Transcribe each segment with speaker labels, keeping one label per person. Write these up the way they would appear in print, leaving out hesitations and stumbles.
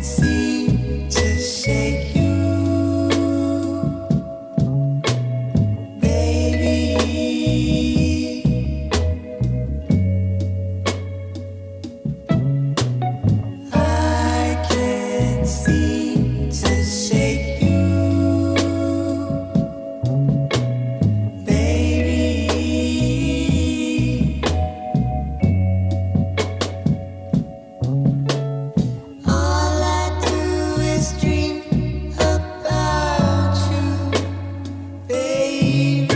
Speaker 1: seem to shake you, baby. I can't seem to shake you, baby. All I do is dream about you, baby.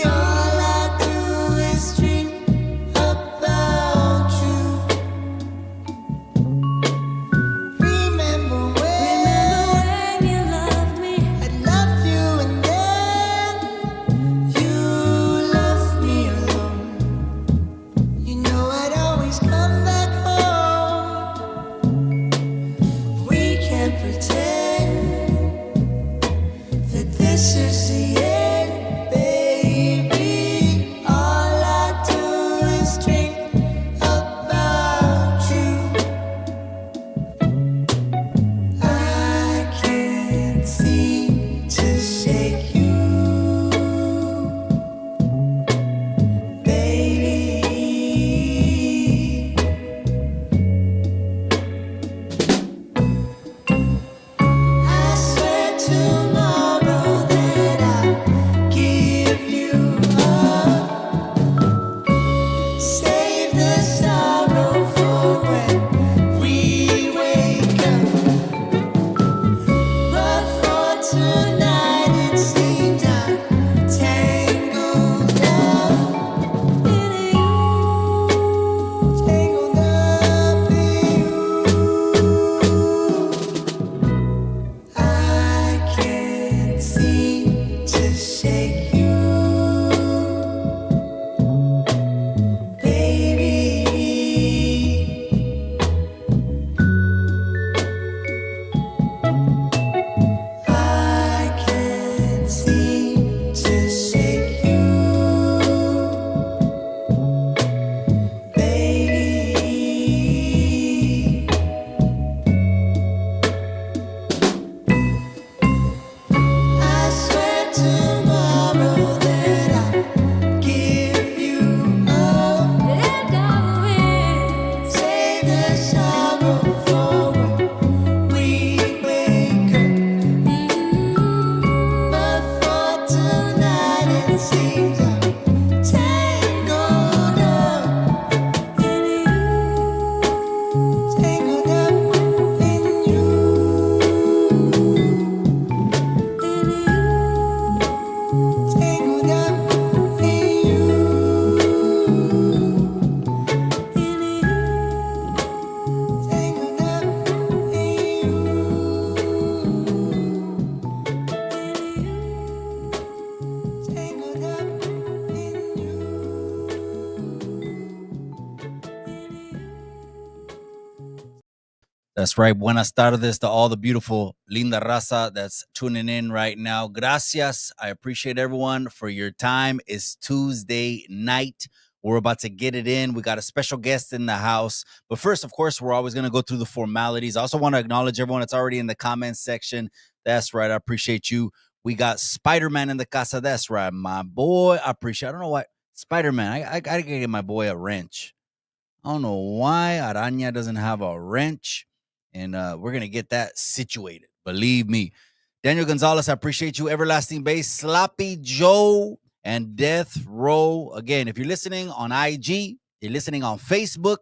Speaker 1: All I do is dream about you. Remember when you loved me? I loved you, and then you left me alone. You know I'd always come back home. We can't pretend that this is the end, baby. All I do is dream about you. I can't seem to shake you, baby. I swear tomorrow that I'll give you up. Save the sorrow for when we wake up. But for tonight it seems I'm tangled up in you, tangled up in you. I can't seem to shake you, baby. I can't seem to shake you, baby. I swear tomorrow that I'll give you up. And I will save the sorrow for when we wake up. But for tonight it seems I'm tangled up in you, tangled up in you, tangled up in you, tangled up
Speaker 2: That's right. Buenas tardes to all the beautiful Linda Raza that's tuning in right now. Gracias. I appreciate everyone for your time. It's Tuesday night. We're about to get it in. We got a special guest in the house. But first, of course, we're always going to go through the formalities. I also want to acknowledge everyone that's already in the comments section. That's right. I appreciate you. We got Spider-Man in the casa. That's right. My boy. I appreciate. I don't know why. Spider-Man. I got to get my boy a wrench. I don't know why Araña doesn't have a wrench. And we're going to get that situated. Believe me. Daniel Gonzalez, I appreciate you. Everlasting Base, Sloppy Joe, and Death Row. Again, if you're listening on IG, you're listening on Facebook,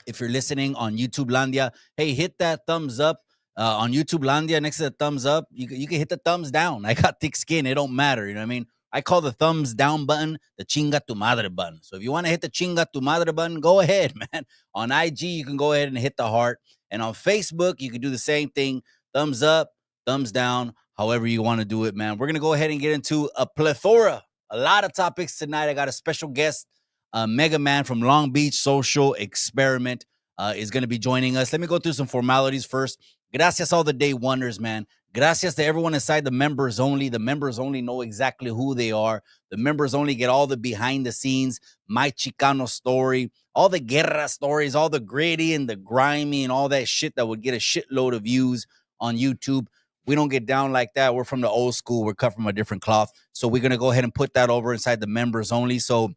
Speaker 2: if you're listening on YouTube Landia, hey, hit that thumbs up. On YouTube Landia, next to the thumbs up, you can hit the thumbs down. I got thick skin. It don't matter. You know what I mean? I call the thumbs down button the chinga tu madre button. So if you want to hit the chinga tu madre button, go ahead, man. On IG, you can go ahead and hit the heart. And on Facebook, you can do the same thing. Thumbs up, thumbs down, however you want to do it, man. We're going to go ahead and get into a plethora, a lot of topics tonight. I got a special guest, Mega Man from Long Beach Social Experiment is going to be joining us. Let me go through some formalities first. Gracias all the day oneers, man. Gracias to everyone inside the members only. The members only know exactly who they are. The members only get all the behind the scenes, my Chicano story, all the guerra stories, all the gritty and the grimy and all that shit that would get a shitload of views on YouTube. We don't get down like that. We're from the old school. We're cut from a different cloth. So we're gonna go ahead and put that over inside the members only. So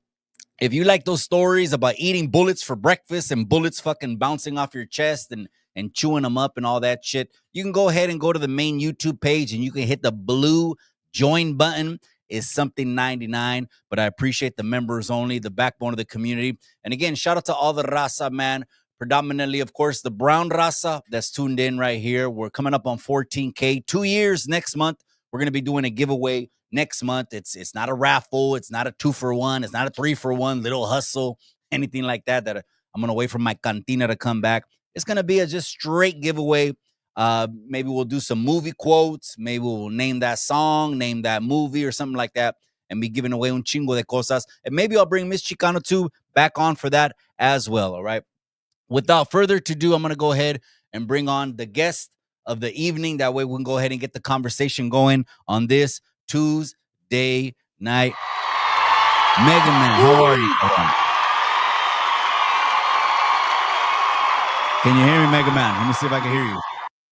Speaker 2: if you like those stories about eating bullets for breakfast and bullets fucking bouncing off your chest and chewing them up and all that shit, you can go ahead and go to the main YouTube page and you can hit the blue join button. Is something 99, but I appreciate the members only, the backbone of the community. And again, shout out to all the raza, man. Predominantly, of course, the brown raza that's tuned in right here. We're coming up on 14K, 2 years next month. We're going to be doing a giveaway next month. It's not a raffle. It's not a 2-for-1. It's not a 3-for-1 little hustle, anything like that. That I'm going to wait for my cantina to come back. It's going to be a just straight giveaway. Maybe we'll do some movie quotes. Maybe we'll name that song, name that movie or something like that, and be giving away un chingo de cosas. And maybe I'll bring Miss Chicano too back on for that as well. All right. Without further ado, I'm going to go ahead and bring on the guest of the evening. That way we can go ahead and get the conversation going on this Tuesday night. Mega Man, how are you? Can you hear me, Mega Man? Let me see if I can hear you.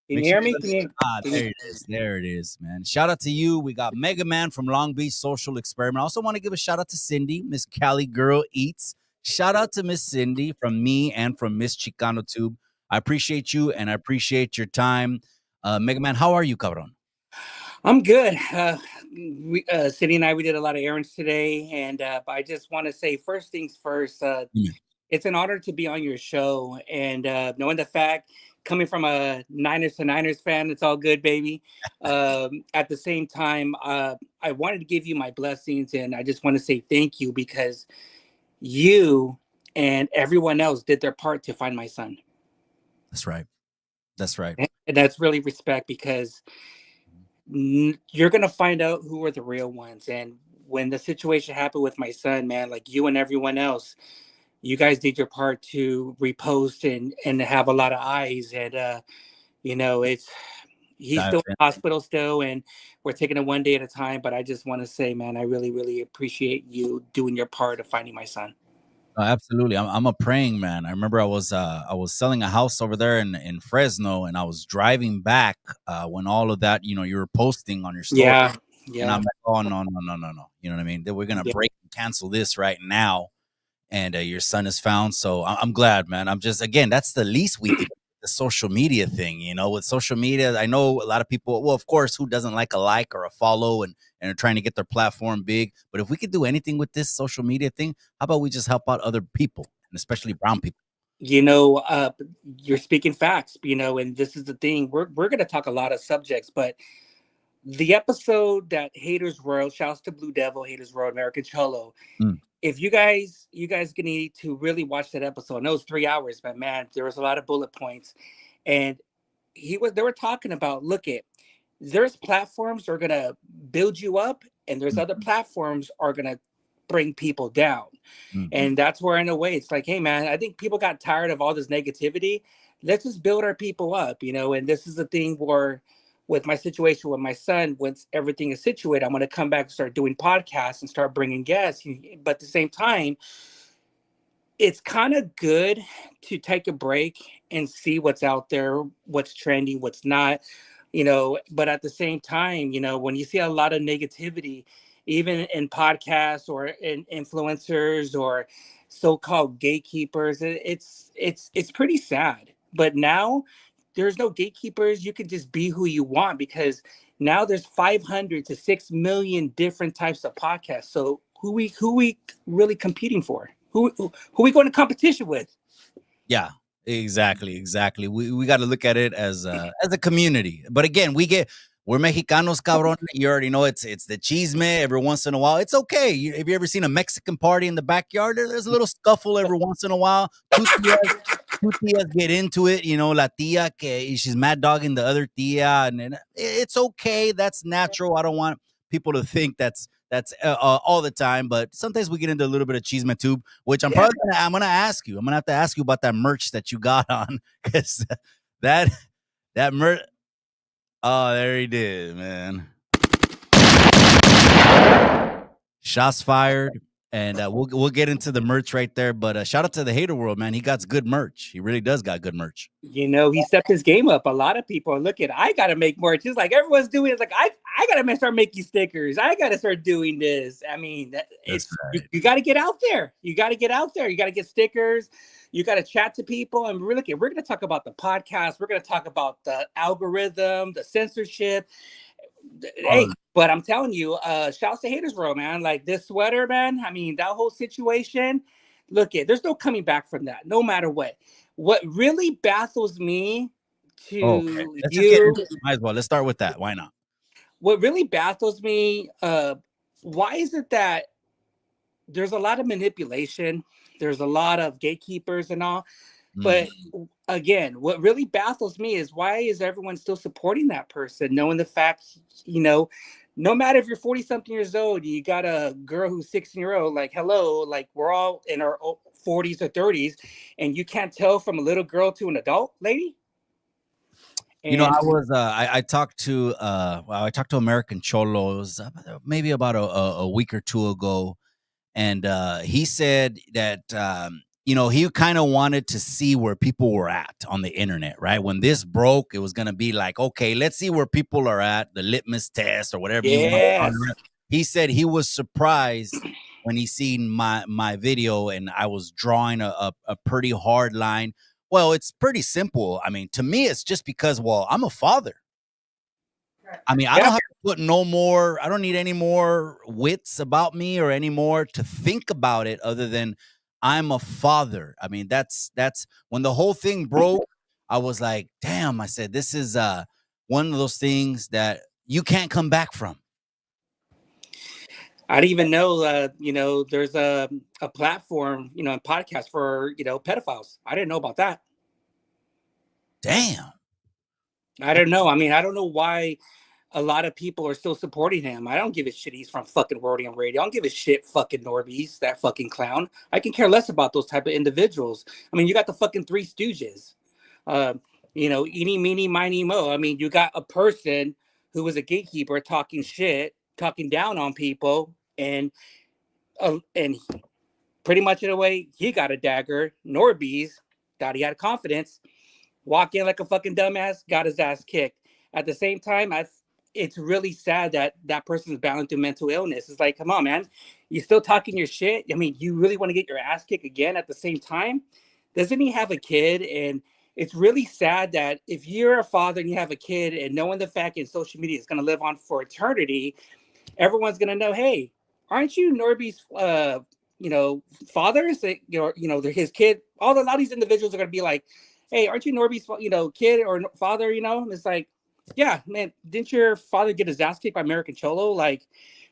Speaker 3: Can you
Speaker 2: Make
Speaker 3: hear
Speaker 2: sure
Speaker 3: me?
Speaker 2: you
Speaker 3: Can you?
Speaker 2: there it is. There it is, man. Shout out to you. We got Mega Man from Long Beach Social Experiment. I also want to give a shout out to Cindy, Miss Cali Girl Eats. Shout out to Miss Cindy from me and from Miss Chicano Tube. I appreciate you and I appreciate your time. Mega Man, how are you, cabron?
Speaker 3: I'm good. Cindy and I, we did a lot of errands today, and I just want to say, first things first. It's an honor to be on your show, and knowing the fact, coming from a Niners to Niners fan, it's all good, baby. At the same time, I wanted to give you my blessings, and I just want to say thank you because you and everyone else did their part to find my son.
Speaker 2: That's right. That's right.
Speaker 3: And that's really respect because you're gonna find out who are the real ones. And when the situation happened with my son, man, like you and everyone else, you guys did your part to repost and have a lot of eyes. And it's he's still in the hospital still, and we're taking it one day at a time. But I just want to say, man, I really, really appreciate you doing your part of finding my son.
Speaker 2: Absolutely. I'm a praying man. I remember I was selling a house over there in Fresno, and I was driving back when all of that, you were posting on your story.
Speaker 3: Yeah.
Speaker 2: And I'm like, oh no, no, no, no, no. You know what I mean? That we're gonna break and cancel this right now. And your son is found. So I'm glad, man. I'm just, again, that's the least we can, the social media thing, with social media. I know a lot of people, well, of course, who doesn't like a like or a follow and are trying to get their platform big. But if we could do anything with this social media thing, how about we just help out other people, and especially brown people?
Speaker 3: You're speaking facts, and this is the thing. We're going to talk a lot of subjects, but the episode that Haters World, shouts to Blue Devil, Haters World, American Cholo. If you guys gonna need to really watch that episode. I know it's 3 hours, but man, there was a lot of bullet points. And they were talking about, there's platforms that are gonna build you up, and there's other platforms are gonna bring people down. And that's where, in a way, it's like, hey man, I think people got tired of all this negativity. Let's just build our people up, and this is the thing where with my situation with my son, once everything is situated, I'm going to come back and start doing podcasts and start bringing guests. But at the same time, it's kind of good to take a break and see what's out there, what's trending, what's not, but at the same time, when you see a lot of negativity, even in podcasts or in influencers or so-called gatekeepers, it's pretty sad. But now there's no gatekeepers. You can just be who you want, because now there's 500 to 6 million different types of podcasts. So who we really competing for? Who we going to competition with?
Speaker 2: Yeah, exactly. We got to look at it as a community. But again, we're Mexicanos, cabrón. You already know it's the chisme every once in a while. It's okay. Have you ever seen a Mexican party in the backyard? There's a little scuffle every once in a while. Two tias get into it, la tia que she's mad dogging the other tia, and it's okay. That's natural. I don't want people to think that's all the time, but sometimes we get into a little bit of chisme tube, which I'm gonna ask you. I'm gonna have to ask you about that merch that you got on, because that merch. Oh, there he did, man. Shots fired. And we'll get into the merch right there. But shout out to the Hater World, man. He got good merch. He really does got good merch.
Speaker 3: You know, he stepped his game up. A lot of people are looking. I gotta make more. Just like everyone's doing. It's like I gotta start making stickers. I gotta start doing this. I mean,
Speaker 2: That's
Speaker 3: it's
Speaker 2: right.
Speaker 3: you got to get out there. You got to get out there. You got to get stickers. You got to chat to people. And we're gonna talk about the podcast. We're gonna talk about the algorithm, the censorship.
Speaker 2: All
Speaker 3: Hey, but I'm telling you, shouts to Haters Row, man. Like this sweater, man. I mean, that whole situation. Look, there's no coming back from that, no matter what. What really baffles me
Speaker 2: okay.
Speaker 3: to
Speaker 2: Let's just get
Speaker 3: you,
Speaker 2: into it. Might as well. Let's start with that. Why not?
Speaker 3: what really baffles me, why is it that there's a lot of manipulation, there's a lot of gatekeepers and all,
Speaker 2: Mm.
Speaker 3: but again, what really baffles me is why is everyone still supporting that person, knowing the fact, you know, no matter if you're 40 something years old, you got a girl who's 16-year-old, like, hello, like we're all in our 40s or 30s, and you can't tell from a little girl to an adult lady.
Speaker 2: You know,
Speaker 3: And
Speaker 2: I talked to I talked to American Cholos maybe about a week or two ago, and he said that he kind of wanted to see where people were at on the internet, right? When this broke, it was going to be like, okay, let's see where people are at, the litmus test or whatever you want to call
Speaker 3: yes,
Speaker 2: it. He said he was surprised when he seen my video and I was drawing a pretty hard line. Well, it's pretty simple. I mean, to me, it's just because, well, I'm a father. I mean, I
Speaker 3: yeah,
Speaker 2: don't have to put no more. I don't need any more wits about me or any more to think about it other than I'm a father. I mean, that's when the whole thing broke. I was like, damn. I said, this is one of those things that you can't come back from.
Speaker 3: I didn't even know, there's a platform, a podcast for, pedophiles. I didn't know about that.
Speaker 2: Damn.
Speaker 3: I don't know. I mean, I don't know why a lot of people are still supporting him. I don't give a shit. He's from fucking Rhodium Radio. I don't give a shit. Fucking Norby's that fucking clown. I can care less about those type of individuals. I mean, you got the fucking Three Stooges. Uh, eeny, meeny, miny, mo. I mean, you got a person who was a gatekeeper talking shit, talking down on people, and pretty much in a way, he got a dagger. Norby's thought he had confidence, walk in like a fucking dumbass, got his ass kicked. At the same time, it's really sad that that person's battling through mental illness. It's like, come on, man, you still talking your shit? I mean, you really want to get your ass kicked again at the same time? Doesn't he have a kid? And it's really sad that if you're a father and you have a kid and knowing the fact in social media is going to live on for eternity, everyone's gonna know, hey, aren't you Norby's fathers? They're his kid. A lot of these individuals are gonna be like, hey, aren't you Norby's kid or father? And it's like, yeah, man, didn't your father get his ass kicked by American Cholo? Like,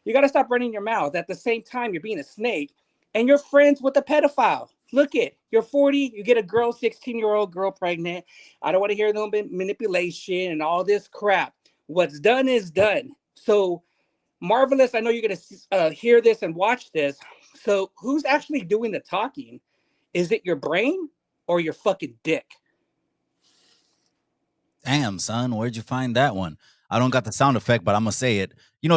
Speaker 3: you gotta stop running your mouth. At the same time, you're being a snake and you're friends with a pedophile. Look it, you're 40, you get a girl, 16-year-old girl pregnant. I don't want to hear no manipulation and all this crap. What's done is done. So Marvelous, I know you're going to hear this and watch this. So, who's actually doing the talking? Is it your brain or your fucking dick?
Speaker 2: Damn, son, where'd you find that one? I don't got the sound effect, but I'm gonna say it.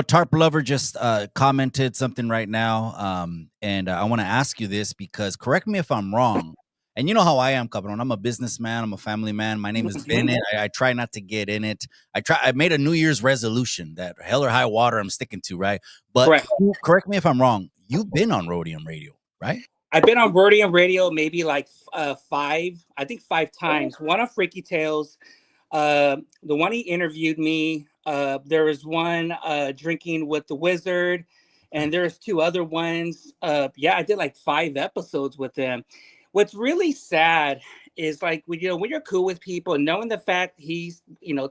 Speaker 2: Tarp Lover just commented something right now, and I want to ask you this because correct me if I'm wrong. And you know how I am, cabron. I'm a businessman. I'm a family man. My name is
Speaker 3: Mhm.
Speaker 2: Bennett. I try not to get in it. I made a New Year's resolution that hell or high water I'm sticking to, right? But
Speaker 3: Correct.
Speaker 2: correct me if I'm wrong. You've been on Rhodium Radio, right?
Speaker 3: I've been on Rhodium Radio maybe like I think 5 times. One on Freaky Tales. The one he interviewed me. There was one drinking with the Wizard, and there's two other ones. Yeah, I did like 5 episodes with him. What's really sad is like when you're cool with people, and knowing the fact he's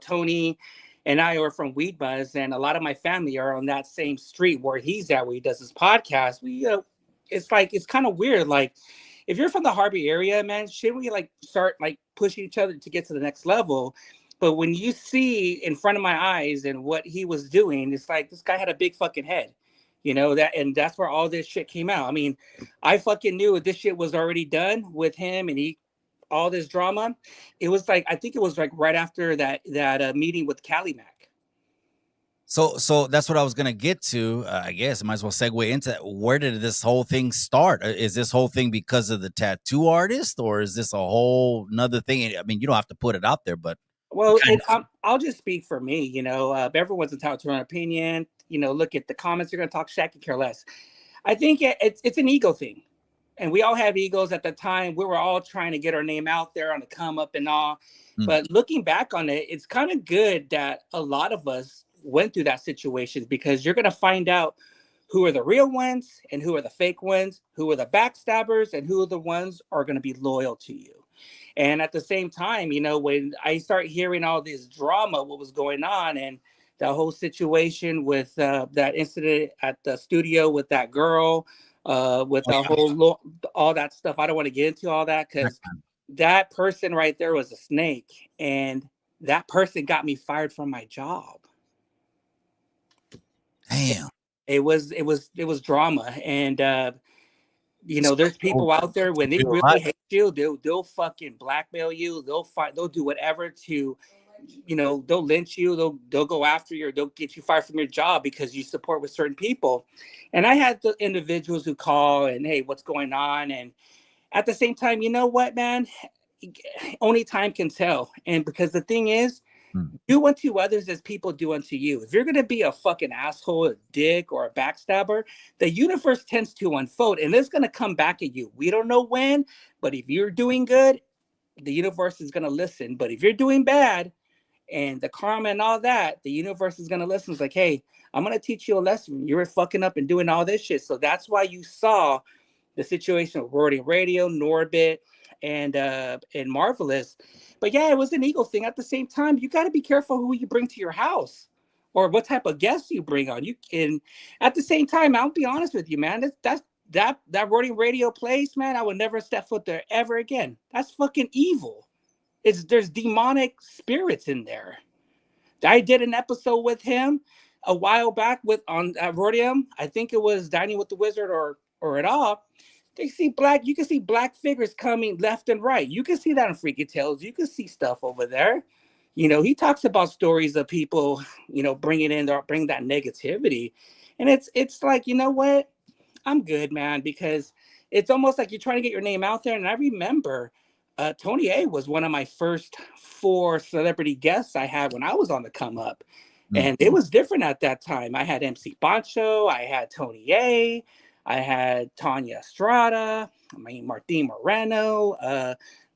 Speaker 3: Tony and I are from Weed Buzz, and a lot of my family are on that same street where he's at, where he does his podcast. It's like it's kind of weird. Like if you're from the Harvey area, man, shouldn't we like start like pushing each other to get to the next level? But when you see in front of my eyes and what he was doing, it's like this guy had a big fucking head. And that's where all this shit came out. I mean, I fucking knew this shit was already done with him and he all this drama. It was like I think it was like right after that meeting with Cali Mac.
Speaker 2: So that's what I was gonna get to. I guess I might as well segue into that. Where did this whole thing start? Is this whole thing because of the tattoo artist, or is this a whole another thing? I mean, you don't have to put it out there, but
Speaker 3: Well,
Speaker 2: kind of.
Speaker 3: I'll just speak for me. Everyone's entitled to their own opinion. Look at the comments. You're going to talk shack and care less. I think it's an ego thing, and we all have egos. At the time, we were all trying to get our name out there on the come up and all.
Speaker 2: Mm,
Speaker 3: But looking back on it, it's kind of good that a lot of us went through that situation, because you're going to find out who are the real ones and who are the fake ones, who are the backstabbers, and who are the ones are going to be loyal to you. And at the same time, when I start hearing all this drama, what was going on, and the whole situation with that incident at the studio with that girl, with
Speaker 2: oh
Speaker 3: the
Speaker 2: yeah,
Speaker 3: all that stuff, I don't want to get into all that, because that person right there was a snake, and that person got me fired from my job.
Speaker 2: damn.
Speaker 3: It was drama, and
Speaker 2: It's
Speaker 3: there's
Speaker 2: real,
Speaker 3: people out there, when they
Speaker 2: real
Speaker 3: really
Speaker 2: life.
Speaker 3: hate you, they'll fucking blackmail you. They'll do whatever to, they'll lynch you. They'll go after you, or they'll get you fired from your job because you support with certain people. And I had the individuals who call and, hey, what's going on? And at the same time, you know what, man? Only time can tell. And because the thing is,
Speaker 2: Mm,
Speaker 3: do unto others as people do unto you. If you're going to be a fucking asshole, a dick, or a backstabber, the universe tends to unfold, and it's going to come back at you. We don't know when, but if you're doing good, the universe is going to listen. But if you're doing bad, and the karma and all that, the universe is going to listen. It's like, hey, I'm going to teach you a lesson. You're fucking up and doing all this shit. So that's why you saw the situation of Rorty Radio, Norbit, and Marvelous. But yeah, it was an ego thing. At the same time, you got to be careful who you bring to your house, or what type of guests you bring on. You and At the same time, I'll be honest with you, man. That Rorty Radio place, man. I would never step foot there ever again. That's fucking evil. There's demonic spirits in there. I did an episode with him a while back with on Rhodium. I think it was Dining with the Wizard or at all. You can see black figures coming left and right. You can see that in Freaky Tales. You can see stuff over there. He talks about stories of people, bringing in or bring that negativity, and it's like, you know what? I'm good, man, because it's almost like you're trying to get your name out there. And I remember Tony A was one of my first four celebrity guests I had when I was on the come up.
Speaker 2: mm.
Speaker 3: And it was different at that time. I had MC Pancho, I had Tony A, I had Tanya Estrada, Martin Moreno,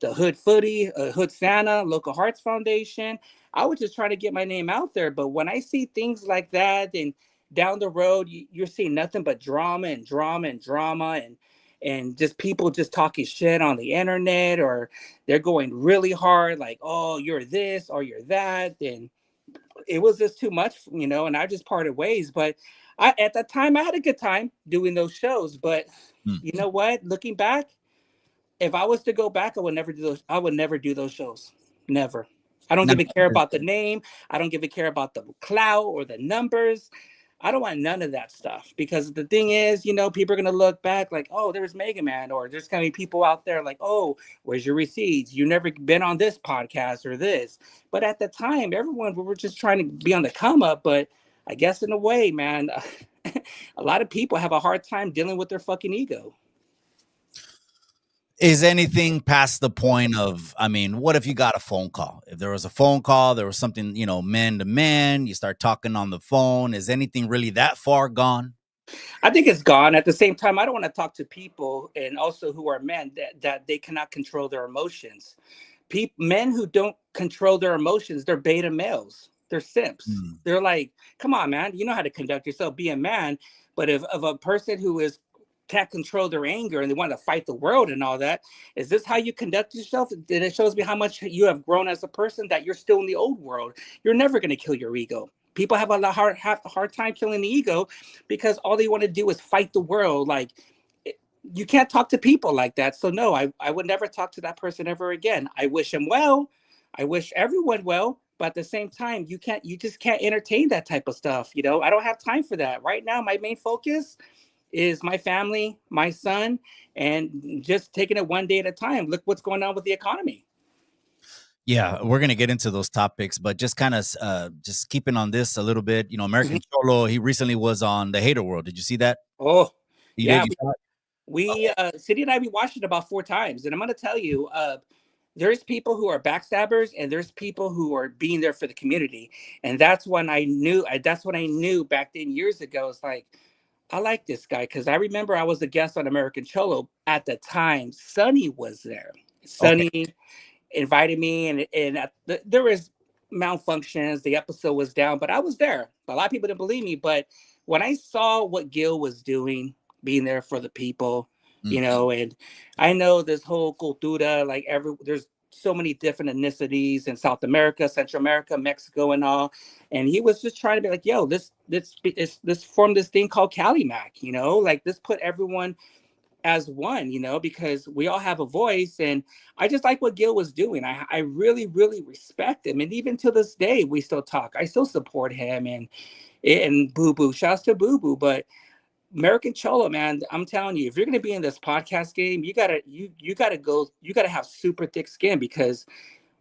Speaker 3: the Hood Footy, Hood Santa, Local Hearts Foundation. I was just trying to get my name out there. But when I see things like that, and down the road, you're seeing nothing but drama and drama and drama, and just people just talking shit on the internet, or they're going really hard, like, oh, you're this or you're that. And it was just too much, and I just parted ways. But at that time, I had a good time doing those shows. But
Speaker 2: Mm.
Speaker 3: you know what? Looking back, if I was to go back, I would never do those. I would never do those shows. Never. I don't
Speaker 2: Now,
Speaker 3: give a care about the name. I don't give a care about the clout or the numbers. I don't want none of that stuff, because the thing is, people are gonna look back like, oh, there's Mega Man, or there's gonna be people out there like, oh, where's your receipts? You never been on this podcast or this. But at the time, everyone, we were just trying to be on the come up. But I guess in a way, man, a lot of people have a hard time dealing with their fucking ego.
Speaker 2: is anything past the point of, I mean, what if you got a phone call? If there was a phone call, there was something, man to man, you start talking on the phone. Is anything really that far gone?
Speaker 3: I think it's gone. At the same time, I don't want to talk to people, and also who are men, that they cannot control their emotions. Men who don't control their emotions, they're beta males. They're simps.
Speaker 2: Mm.
Speaker 3: They're like, come on, man, you know how to conduct yourself, be a man. But if of a person who is can't control their anger and they want to fight the world and all that, is this how you conduct yourself? Then it shows me how much you have grown as a person, that you're still in the old world. You're never going to kill your ego. People have a hard time killing the ego, because all they want to do is fight the world. Like, you can't talk to people like that. So no, I would never talk to that person ever again. I wish him well. I wish everyone well. But at the same time, you just can't entertain that type of stuff. I don't have time for that. Right now, my main focus is my family, my son, and just taking it one day at a time. Look what's going on with the economy.
Speaker 2: Yeah, we're gonna get into those topics, but just kind of just keeping on this a little bit. American Cholo, he recently was on the Hater World. Did you see that?
Speaker 3: Oh,
Speaker 2: You
Speaker 3: yeah.
Speaker 2: did? You saw it?
Speaker 3: We City and I we watched it about 4 times, and I'm gonna tell you, there's people who are backstabbers, and there's people who are being there for the community, and that's when I knew. That's when I knew back then years ago. It's like I like this guy because I remember I was a guest on American Cholo at the time. Sonny was there.
Speaker 2: Okay.
Speaker 3: Sonny invited me, and there was malfunctions. The episode was down, but I was there. A lot of people didn't believe me, but when I saw what Gil was doing, being there for the people,
Speaker 2: Mm.
Speaker 3: and I know this whole cultura, like there's so many different ethnicities in South America, Central America, Mexico, and all. And he was just trying to be like, "Yo, this form this thing called Cali Mac, like this put everyone as one, because we all have a voice." And I just like what Gil was doing. I really, really respect him. And even to this day, we still talk. I still support him and Boo Boo. Shouts to Boo Boo. But American Cholo, man, I'm telling you, if you're gonna be in this podcast game, you gotta have super thick skin because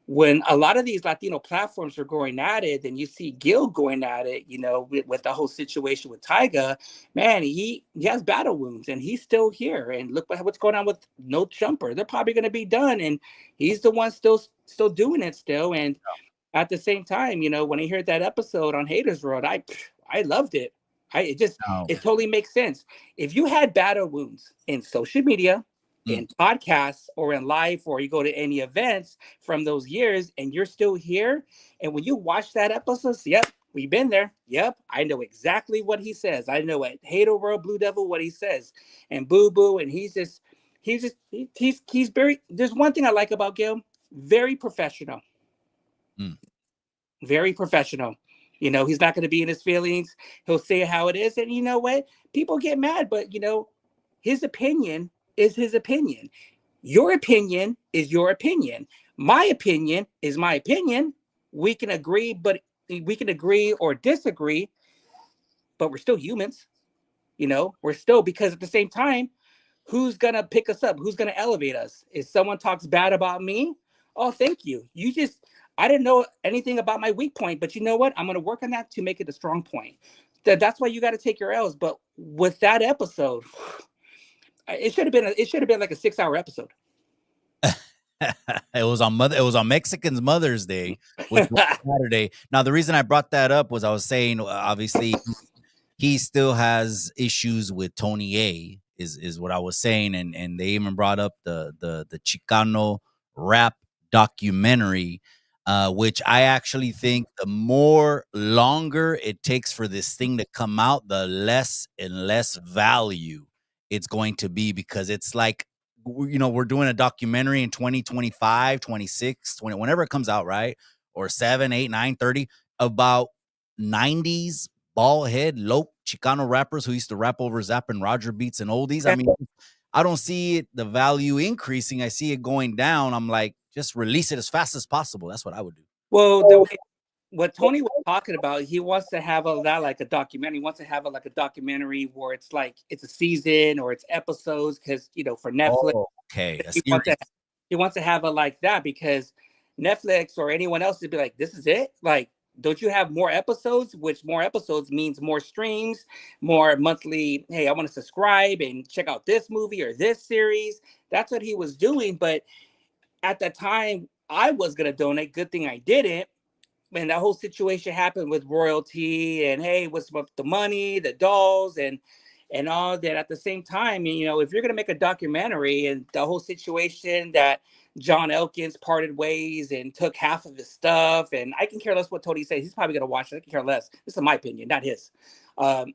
Speaker 3: when a lot of these Latino platforms are going at it, then you see Gil going at it, with the whole situation with Tyga, man, he has battle wounds and he's still here. And look what's going on with No Jumper. They're probably going to be done, and he's the one still doing it still. And at the same time, when I heard that episode on Haters Road, I loved it.
Speaker 2: No.
Speaker 3: It totally makes sense. If you had battle wounds in social media,
Speaker 2: Mm.
Speaker 3: in podcasts, or in life, or you go to any events from those years, and you're still here, and when you watch that episode, yep, we've been there. Yep, I know exactly what he says. I know at Hater World Blue Devil what he says, and Boo Boo, and he's very. There's one thing I like about Gil, very professional.
Speaker 2: Mm.
Speaker 3: Very professional. He's not going to be in his feelings. He'll say how it is. And you know what? People get mad, but his opinion is his opinion. Your opinion is your opinion. My opinion is my opinion. We can agree, but we can agree or disagree, but we're still humans. We're still, because at the same time, who's gonna pick us up? Who's gonna elevate us? If someone talks bad about me, oh, thank you. I didn't know anything about my weak point, but you know what? I'm gonna work on that to make it a strong point. That's why you got to take your L's. But with that episode, it should have been like a 6 hour episode.
Speaker 2: It was on Mexican's Mother's Day, which was Saturday. Now, the reason I brought that up was I was saying, obviously, he still has issues with Tony A. Is what I was saying, and they even brought up the Chicano rap documentary, which I actually think the more longer it takes for this thing to come out, the less and less value it's going to be, because it's like, we're doing a documentary in 2025, 26, 20, whenever it comes out, right? Or 7, 8, 9, 30, about 90s bald head, low Chicano rappers who used to rap over Zapp and Roger beats and oldies. I mean, I don't see the value increasing. I see it going down. I'm like, just release it as fast as possible. That's what I would do.
Speaker 3: Well, the way what Tony was talking about, he wants to have that like a documentary. He wants to have like a documentary where it's like it's a season or it's episodes, because for Netflix,
Speaker 2: Oh, okay. A
Speaker 3: he wants
Speaker 2: series.
Speaker 3: to he wants to have it like that, because Netflix or anyone else would be like, this is it. Like, don't you have more episodes? Which more episodes means more streams, more monthly. Hey, I want to subscribe and check out this movie or this series. That's what he was doing. But at that time, I was gonna donate. Good thing I didn't. And that whole situation happened with royalty, and hey, what's up the money, the dolls, and all that. At the same time, if you're gonna make a documentary, and the whole situation that John Elkins parted ways and took half of his stuff, and I can care less what Tony says. He's probably gonna watch it. I can care less. This is my opinion, not his. Um,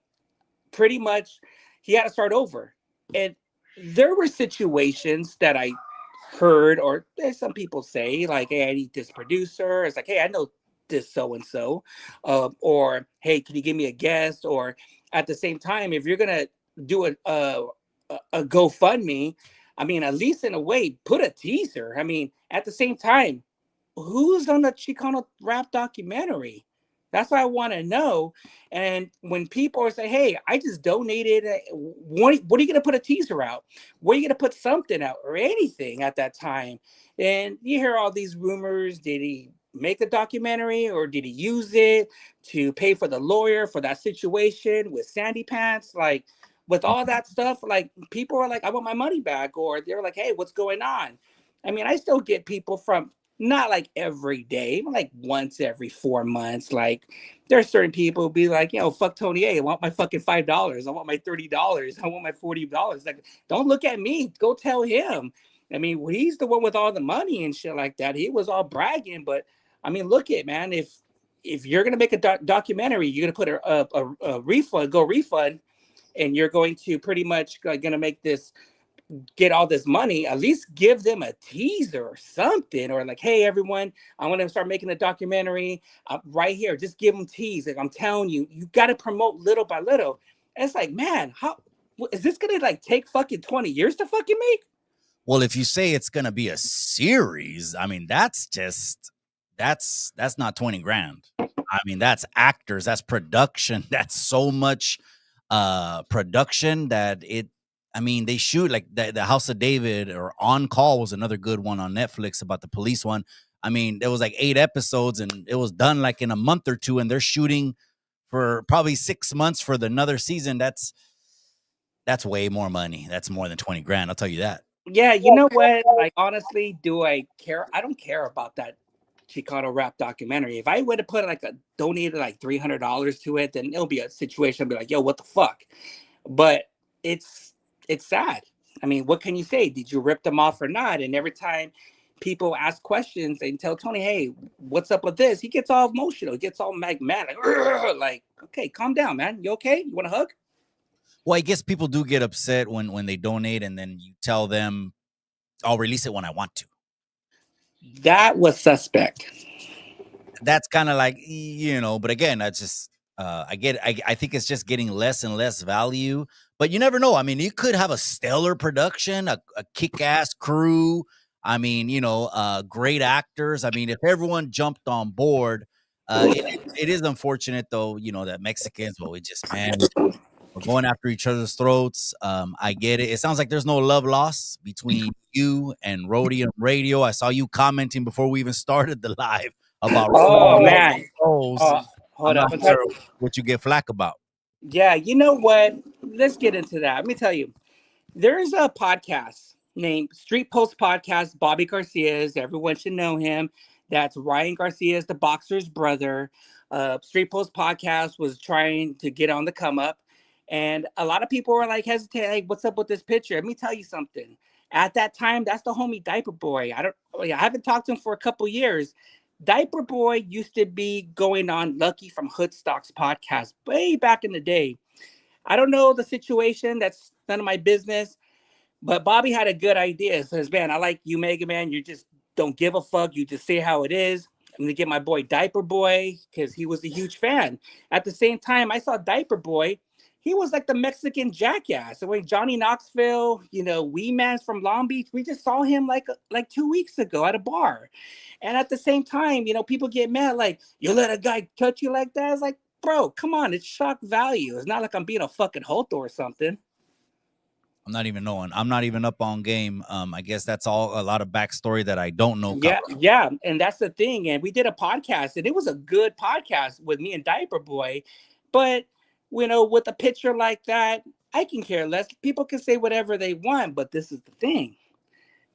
Speaker 3: Pretty much, he had to start over. And there were situations that I heard, or there's some people say, like, hey, I need this producer. It's like, hey, I know this so and so, or hey, can you give me a guest? Or at the same time, if you're gonna do a GoFundMe, I mean, at least in a way, put a teaser. I mean, at the same time, who's on the Chicano rap documentary? That's what I want to know. And when people are saying, "Hey, I just donated," what are you going to put a teaser out? What are you going to put something out or anything at that time? And you hear all these rumors. Did he make the documentary or did he use it to pay for the lawyer for that situation with Sandy Pants? Like, with all that stuff, like people are like, "I want my money back," or they're like, "Hey, what's going on?" I mean, I still get people from, not like every day, but like once every 4 months. Like, there are certain people who be like, fuck Tony A. I want my fucking $5. I want my $30. I want my $40. Like, don't look at me. Go tell him. I mean, he's the one with all the money and shit like that. He was all bragging, but I mean, look at, man. If you're gonna make a documentary, you're gonna put a refund, and you're going to pretty much gonna make this, get all this money, at least give them a teaser or something, or like, "Hey, everyone, I want to start making a documentary right here." Just give them tease. Like, I'm telling you, you got to promote little by little. And it's like, man, how is this gonna like take fucking 20 years to fucking make?
Speaker 2: Well, if you say it's gonna be a series, I mean, that's not 20 grand. I mean, that's actors, that's production, that's so much production that it, I mean, they shoot like the House of David or On Call was another good one on Netflix about the police one. I mean, there was like 8 episodes and it was done like in a month or two, and they're shooting for probably 6 months for another season. That's way more money. That's more than 20 grand. I'll tell you that.
Speaker 3: Yeah, you know what? Like, honestly, do I care? I don't care about that Chicano rap documentary. If I would have put like a donated like $300 to it, then it'll be a situation. I'll be like, "Yo, what the fuck?" But it's it's sad. I mean, what can you say? Did you rip them off or not? And every time people ask questions and tell Tony, "Hey, what's up with this?" He gets all emotional. He gets all mad, like, "Okay, calm down, man. You okay? You want a hug?"
Speaker 2: Well, I guess people do get upset when they donate and then you tell them, "I'll release it when I want to."
Speaker 3: That was suspect.
Speaker 2: That's kind of like, but again, that's just I think it's just getting less and less value, but you never know. I mean, you could have a stellar production, a kick-ass crew. I mean, great actors. I mean, if everyone jumped on board, it is unfortunate though, that Mexicans, well, we just, man, we're going after each other's throats. I get it. It sounds like there's no love lost between you and Rhodium Radio. I saw you commenting before we even started the live about
Speaker 3: Oh
Speaker 2: Rhodium
Speaker 3: man.
Speaker 2: Souls. I'm
Speaker 3: Hold
Speaker 2: not
Speaker 3: up.
Speaker 2: sure what you get flack about.
Speaker 3: Yeah, you know what? Let's get into that. Let me tell you. There's a podcast named Street Post Podcast. Bobby Garcia's, everyone should know him. That's Ryan Garcia's, the boxer's brother. Street Post Podcast was trying to get on the come up, and a lot of people were like hesitant. Like, what's up with this picture? Let me tell you something. At that time, that's the homie Diaper Boy. I haven't talked to him for a couple years. Diaper Boy used to be going on Lucky from Hoodstock's podcast way back in the day. I don't know the situation. That's none of my business. But Bobby had a good idea. Says, "Man, I like you, Mega Man. You just don't give a fuck. You just say how it is." I'm gonna get my boy Diaper Boy because he was a huge fan. At the same time, I saw Diaper Boy. He was like the Mexican jackass. So when Johnny Knoxville, Wee Man's from Long Beach, we just saw him like 2 weeks ago at a bar. And at the same time, people get mad like, "You let a guy touch you like that?" It's like, bro, come on, it's shock value. It's not like I'm being a fucking hoto or something.
Speaker 2: I'm not even knowing. I'm not even up on game. I guess that's all a lot of backstory that I don't know.
Speaker 3: Yeah, and that's the thing. And we did a podcast, and it was a good podcast with me and Diaper Boy. But with a picture like that, I can care less. People can say whatever they want, but this is the thing.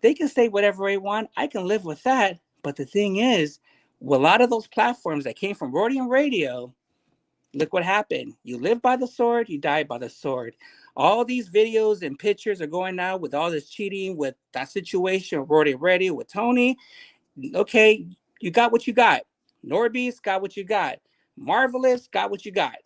Speaker 3: They can say whatever they want. I can live with that. But the thing is, with a lot of those platforms that came from Rhodium Radio, look what happened. You live by the sword, you die by the sword. All these videos and pictures are going out with all this cheating, with that situation, Rhodium Radio with Tony. Okay, you got what you got. Norbeast got what you got. Marvelous got what you got.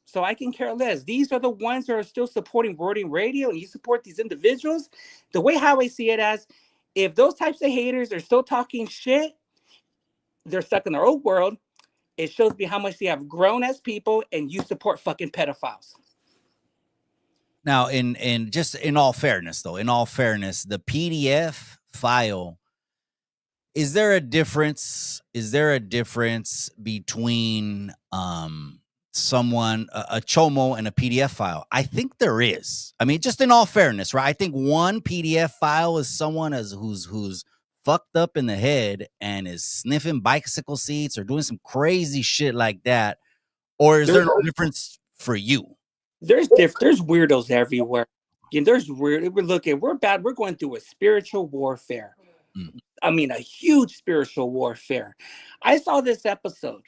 Speaker 3: So I can care less. These are the ones that are still supporting Rhodium Radio, and you support these individuals. The way how I see it as, if those types of haters are still talking shit, they're stuck in their old world. It shows me how much they have grown as people, and you support fucking pedophiles.
Speaker 2: Now, in just in all fairness, though, the PDF file Is there a difference? Is there a difference between someone a chomo and a PDF file? I think there is. I mean, just in all fairness, right? I think one PDF file is someone who's fucked up in the head and is sniffing bicycle seats or doing some crazy shit like that. Or is there
Speaker 3: There's
Speaker 2: no difference for you?
Speaker 3: there's weirdos everywhere. And there's weird. We're bad. We're going through a spiritual warfare.
Speaker 2: Mm,
Speaker 3: I mean, a huge spiritual warfare. I saw this episode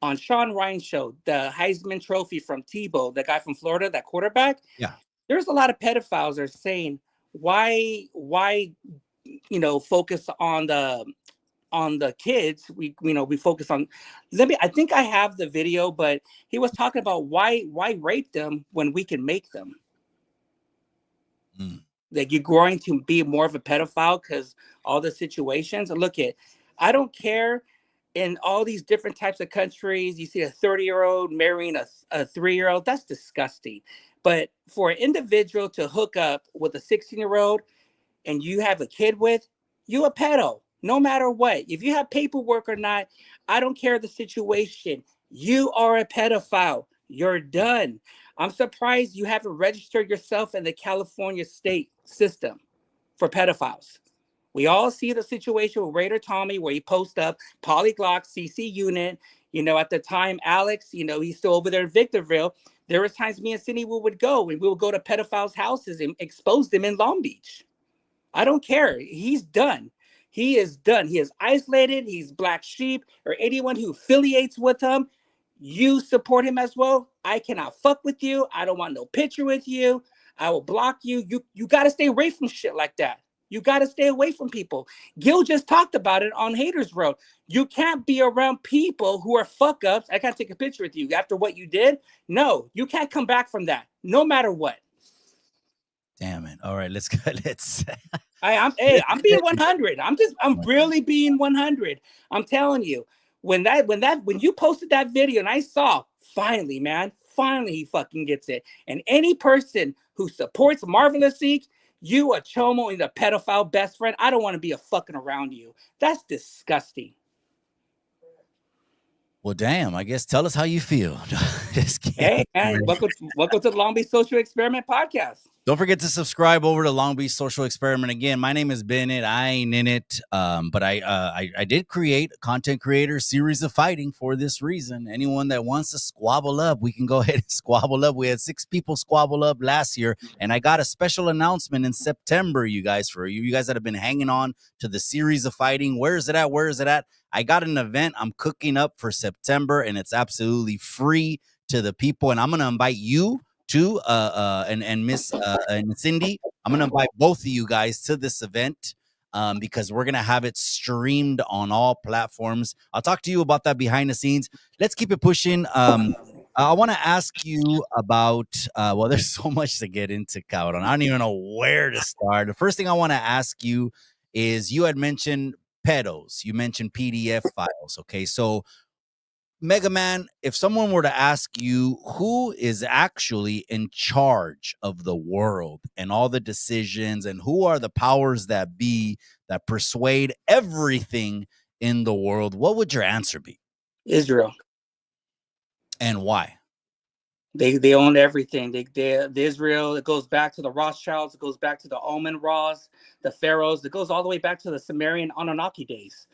Speaker 3: on Sean Ryan's show, the Heisman Trophy from Tebow, the guy from Florida, that quarterback.
Speaker 2: yeah.
Speaker 3: There's a lot of pedophiles that are saying why focus on the kids. We focus on. I think I have the video, but he was talking about why rape them when we can make them.
Speaker 2: Mm,
Speaker 3: Like, you're going to be more of a pedophile because all the situations. I don't care. In all these different types of countries, you see a 30-year-old marrying a 3-year-old. That's disgusting. But for an individual to hook up with a 16-year-old and you have a kid with, you a pedo, no matter what. If you have paperwork or not, I don't care the situation. You are a pedophile. You're done. I'm surprised you haven't registered yourself in the California state system for pedophiles. We all see the situation with Raider Tommy where he posts up Polyglot CC unit. At the time, Alex, he's still over there in Victorville. There was times me and Cindy would go and we would go to pedophiles' houses and expose them in Long Beach. I don't care. He's done. He is done. He is isolated. He's black sheep, or anyone who affiliates with him. You support him as well. I cannot fuck with you. I don't want no picture with you. I will block you. You got to stay away from shit like that. You got to stay away from people. Gil just talked about it on Haters Road. You can't be around people who are fuck ups. I can't take a picture with you after what you did. No, you can't come back from that, no matter what.
Speaker 2: damn it. All right, let's go. Let's
Speaker 3: I'm being 100. I'm really being 100. I'm telling you, when you posted that video and I saw, finally, man, finally he fucking gets it. And any person who supports Marvelous Inc., you a chomo and a pedophile best friend, I don't want to be a fucking around you. That's disgusting.
Speaker 2: Well, damn. I guess tell us how you feel. Just kidding.
Speaker 3: Hey, man, welcome to the Long Beach Social Experiment Podcast.
Speaker 2: Don't forget to subscribe over to Long Beach Social Experiment. Again, my name is Bennett. I ain't in it, but I did create a content creator series of fighting for this reason. Anyone that wants to squabble up, we can go ahead and squabble up. We had 6 people squabble up last year, and I got a special announcement in September, you guys, for you guys that have been hanging on to the series of fighting. Where is it at? Where is it at? I got an event I'm cooking up for September, and it's absolutely free to the people, and I'm gonna invite you to and Miss and Cindy. I'm gonna invite both of you guys to this event because we're gonna have it streamed on all platforms. I'll talk to you about that behind the scenes. Let's keep it pushing. I want to ask you about well, there's so much to get into, Cowdon. I don't even know where to start. The first thing I want to ask you is you had mentioned pedos. You mentioned PDF files. Okay, so Mega Man, if someone were to ask you who is actually in charge of the world and all the decisions and who are the powers that be that persuade everything in the world, what would your answer be
Speaker 3: Israel.
Speaker 2: and why?
Speaker 3: They own everything. The Israel. It goes back to the Rothschilds. It goes back to the Oman Ras, the Pharaohs. It goes all the way back to the Sumerian Anunnaki days.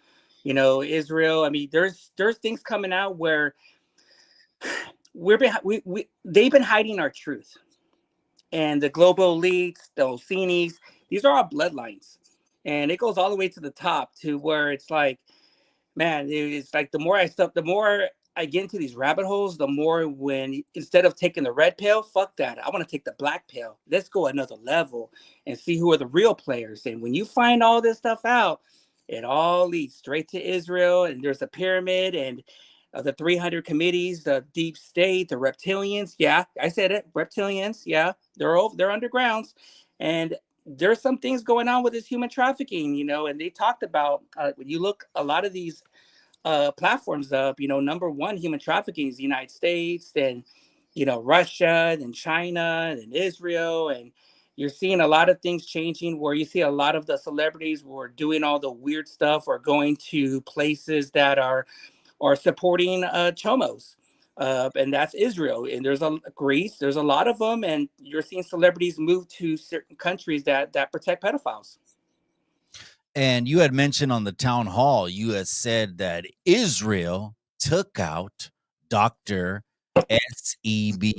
Speaker 3: Israel. I mean, there's things coming out where they've been hiding our truth, and the global elites, the Oceanies. These are our bloodlines, and it goes all the way to the top to where it's like, man, it's like the more I get into these rabbit holes, the more when instead of taking the red pill, fuck that. I want to take the black pill. Let's go another level and see who are the real players. And when you find all this stuff out, it all leads straight to Israel. And there's a pyramid and the 300 committees, the deep state, the reptilians. Yeah, I said it. Reptilians. Yeah, they're undergrounds. And there's some things going on with this human trafficking, and they talked about when you look a lot of these platforms up, number one, human trafficking is the United States, then, Russia, then China, then Israel. And You're seeing a lot of things changing where you see a lot of the celebrities who are doing all the weird stuff or going to places that are supporting chomos. And that's Israel. And there's a Greece, there's a lot of them, and you're seeing celebrities move to certain countries that protect pedophiles.
Speaker 2: And you had mentioned on the town hall, you had said that Israel took out Dr. Sebi.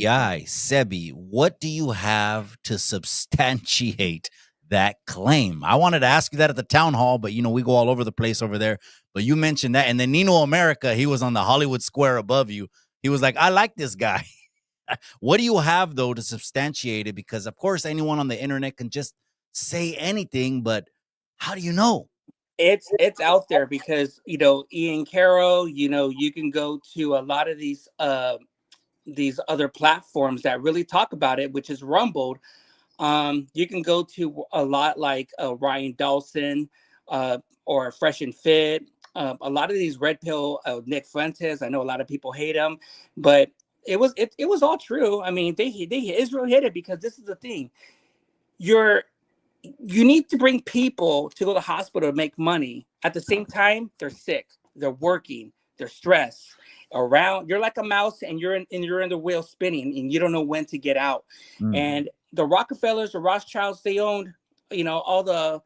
Speaker 2: What do you have to substantiate that claim? I wanted to ask you that at the town hall, but we go all over the place over there. But you mentioned that. And then Nino America, he was on the Hollywood Square above you. He was like, I like this guy. What do you have, though, to substantiate it? Because, of course, anyone on the internet can just say anything, but how do you know?
Speaker 3: It's out there because Ian Carroll. You can go to a lot of these other platforms that really talk about it, which is Rumbled. You can go to a lot like Ryan Dawson or Fresh and Fit. A lot of these red pill Nick Fuentes. I know a lot of people hate him, but it was all true. I mean, they Israel hit it because this is the thing. You're you need to bring people to go to the hospital to make money. At the same time, they're sick, they're working, they're stressed. Around, you're like a mouse, and you're in the wheel spinning, and you don't know when to get out.
Speaker 2: Mm.
Speaker 3: And the Rockefellers, the Rothschilds, they owned, all the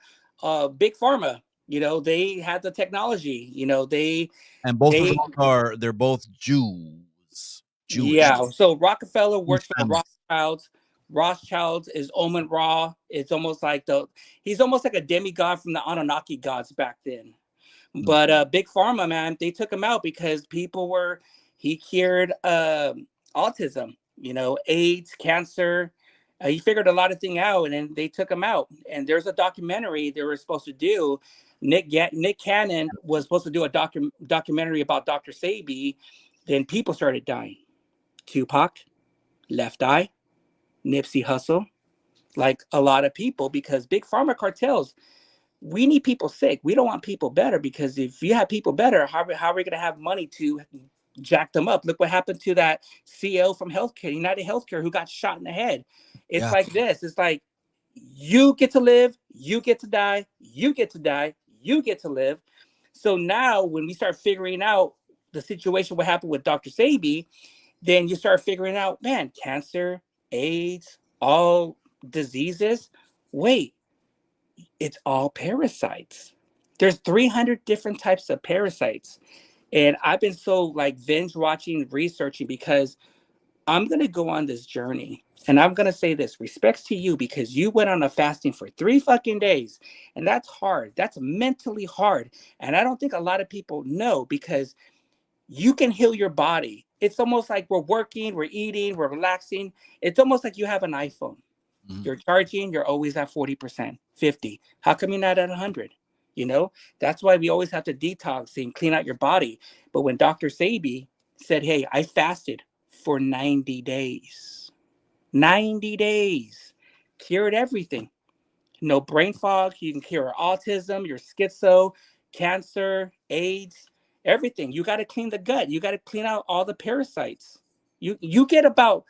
Speaker 3: big pharma. They had the technology.
Speaker 2: And both of
Speaker 3: They
Speaker 2: them they're both Jewish
Speaker 3: Yeah. So Rockefeller
Speaker 2: Jewish
Speaker 3: works for the
Speaker 2: families.
Speaker 3: Rothschilds. Rothschilds is Omen Ra. It's almost like he's almost like a demigod from the Anunnaki gods back then.
Speaker 2: Mm.
Speaker 3: But Big Pharma, man, they took him out because he cured autism, AIDS, cancer. He figured a lot of things out, and then they took him out. And there's a documentary they were supposed to do. Nick Cannon was supposed to do a documentary about Dr. Sebi. Then people started dying. Tupac, Left Eye, Nipsey Hussle, like a lot of people, because big pharma cartels, we need people sick. We don't want people better, because if you have people better, how are we going to have money to jack them up? Look what happened to that CEO from healthcare, United Healthcare, who got shot in the head. It's
Speaker 2: Yeah.
Speaker 3: like this. It's like you get to live, you get to die, you get to die, you get to live. So now when we start figuring out the situation, what happened with Dr. Sebi, then you start figuring out, man, cancer, AIDS, all diseases. Wait, it's all parasites. There's 300 different types of parasites. And I've been so like binge watching, researching, because I'm going to go on this journey. And I'm going to say this, respects to you, because you went on a fasting for 3 fucking days. And that's hard. That's mentally hard. And I don't think a lot of people know, because you can heal your body. It's almost like we're working, we're eating, we're relaxing. It's almost like you have an iPhone.
Speaker 2: Mhm.
Speaker 3: You're charging, you're always at 40%, 50. How come you're not at 100? That's why we always have to detox and clean out your body. But when Dr. Sebi said, hey, I fasted for 90 days, 90 days, cured everything. No brain fog. You can cure autism, your schizo, cancer, AIDS, everything. You got to clean the gut. You got to clean out all the parasites. You get about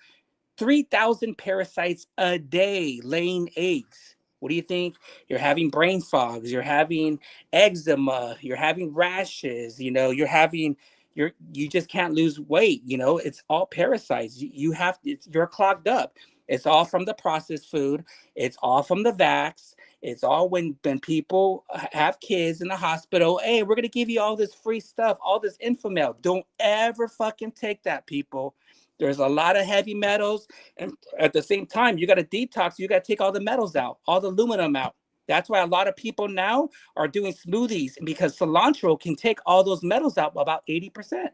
Speaker 3: 3,000 parasites a day laying eggs. What do you think? You're having brain fogs, you're having eczema, you're having rashes, you just can't lose weight, it's all parasites. You're clogged up. It's all from the processed food, it's all from the vax. It's all when people have kids in the hospital. Hey, we're gonna give you all this free stuff, all this Infomel. Don't ever fucking take that, people. There's a lot of heavy metals, and at the same time, you got to detox. You got to take all the metals out, all the aluminum out. That's why a lot of people now are doing smoothies, because cilantro can take all those metals out about 80%.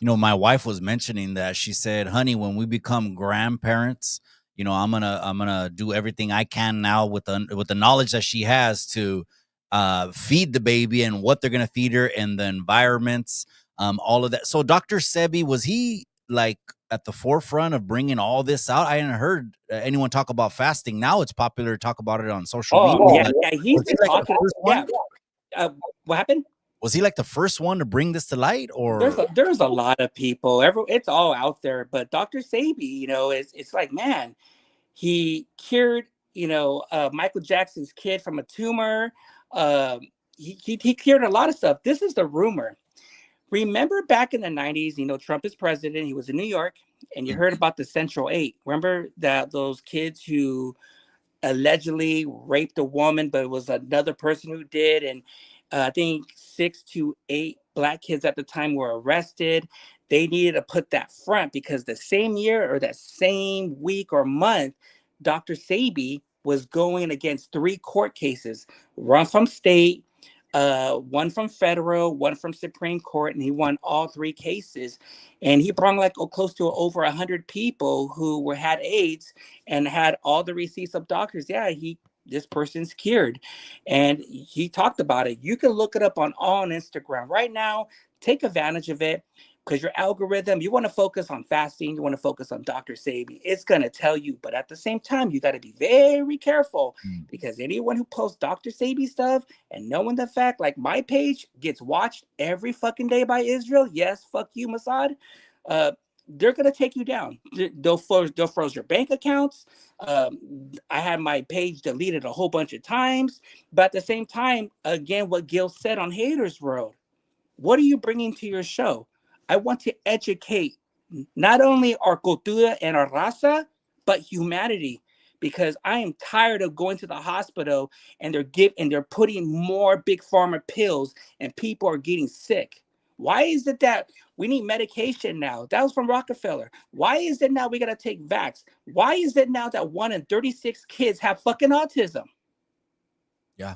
Speaker 2: My wife was mentioning that. She said, honey, when we become grandparents, I'm gonna do everything I can now with the knowledge that she has to feed the baby and what they're gonna feed her and the environments, all of that. So Dr. Sebi, was he like at the forefront of bringing all this out? I hadn't heard anyone talk about fasting. Now it's popular to talk about it on social media.
Speaker 3: Oh yeah,
Speaker 2: but
Speaker 3: he's
Speaker 2: was he
Speaker 3: been
Speaker 2: like the
Speaker 3: talking.
Speaker 2: first
Speaker 3: Yeah.
Speaker 2: one?
Speaker 3: What happened?
Speaker 2: Was he like the first one to bring this to light,
Speaker 3: There's
Speaker 2: or?
Speaker 3: there's a lot of people. It's all out there. But Dr. Sebi, it's like, man, he cured Michael Jackson's kid from a tumor. Um, he cured a lot of stuff. This is the rumor. Remember back in the 90s, Trump is president. He was in New York, and you
Speaker 2: Mm.
Speaker 3: heard about the Central Eight. Remember that those kids who allegedly raped a woman, but it was another person who did. And I think 6 to 8 black kids at the time were arrested. They needed to put that front because the same year or that same week or month, Dr. Sabi was going against 3 court cases, one from state, one from federal, one from Supreme Court, and he won all 3 cases. And he brought like close to over 100 people who had AIDS and had all the receipts of doctors. Yeah, this person's cured, and he talked about it. You can look it up on Instagram right now. Take advantage of it because your algorithm. You want to focus on fasting. You want to focus on Dr. Sabi. It's gonna tell you, but at the same time, you got to be very careful
Speaker 2: Mm.
Speaker 3: because anyone who posts Dr. Sabi stuff and knowing the fact, like my page gets watched every fucking day by Israel. Yes, fuck you, Mossad. Uh, they're gonna take you down. They'll froze your bank accounts. I had my page deleted a whole bunch of times, but at the same time, again, what Gil said on Haters World, what are you bringing to your show? I want to educate not only our cultura and our raza, but humanity. Because I am tired of going to the hospital and they're putting more big pharma pills and people are getting sick. Why is it that we need medication now? That was from Rockefeller. Why is it now we gotta take vax? Why is it now that 1 in 36 kids have fucking autism?
Speaker 2: Yeah.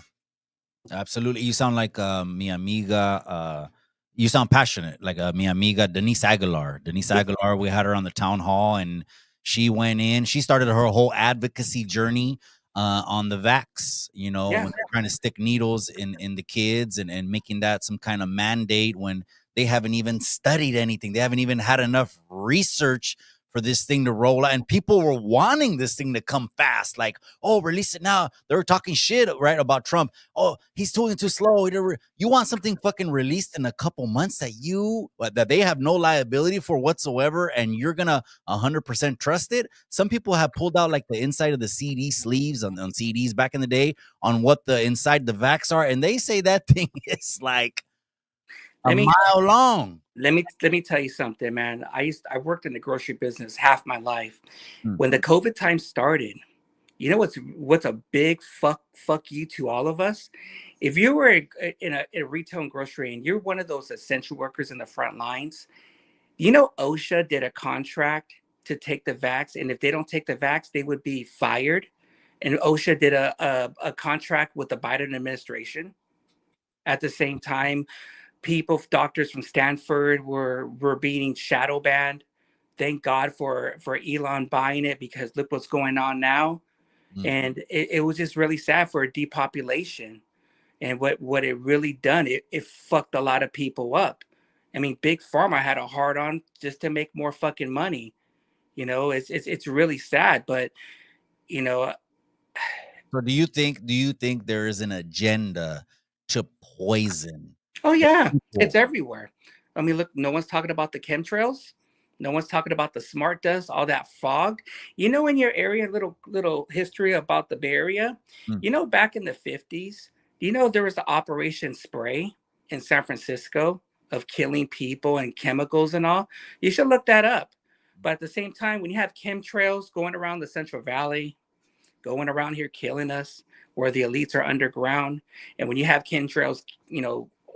Speaker 2: Absolutely. You sound like mi amiga. You sound passionate, like mi amiga Denise Aguilar. Denise
Speaker 3: Yeah,
Speaker 2: Aguilar, we had her on the town hall and she went in. She started her whole advocacy journey on the vax,
Speaker 3: yeah.
Speaker 2: when they're trying to stick needles in the kids and making that some kind of mandate when they haven't even studied anything. They haven't even had enough research for this thing to roll out. And people were wanting this thing to come fast. Like, oh, release it now. They were talking shit, right, about Trump. Oh, he's doing too slow. You want something fucking released in a couple months that they have no liability for whatsoever, and you're gonna 100% trust it. Some people have pulled out like the inside of the CD sleeves on CDs back in the day on what the inside the vax are, and they say that thing is like a
Speaker 3: Let me
Speaker 2: mile long.
Speaker 3: let me tell you something, man. I worked in the grocery business half my life.
Speaker 2: Mm,
Speaker 3: When the COVID time started, you know what's a big fuck you to all of us? If you were in a retail and grocery and you're one of those essential workers in the front lines, OSHA did a contract to take the vax, and if they don't take the vax, they would be fired. And OSHA did a contract with the Biden administration. At the same time, doctors from Stanford were being shadow banned. Thank God for Elon buying it because look what's going on now.
Speaker 2: mm.
Speaker 3: And it was just really sad for depopulation. And what it really done, it fucked a lot of people up. I mean, Big Pharma had a hard on just to make more fucking money. It's really sad, but you know,
Speaker 2: So do you think there is an agenda to poison
Speaker 3: oh
Speaker 2: the
Speaker 3: yeah, it's
Speaker 2: people?
Speaker 3: everywhere. I mean, look, no one's talking about the chemtrails. No one's talking about the smart dust, all that fog. In your area, little history about the Bay Area.
Speaker 2: Mm,
Speaker 3: Back in the 50s, there was the Operation Spray in San Francisco of killing people and chemicals and all. You should look that up. But at the same time, when you have chemtrails going around the Central Valley, going around here killing us, where the elites are underground. And when you have chemtrails,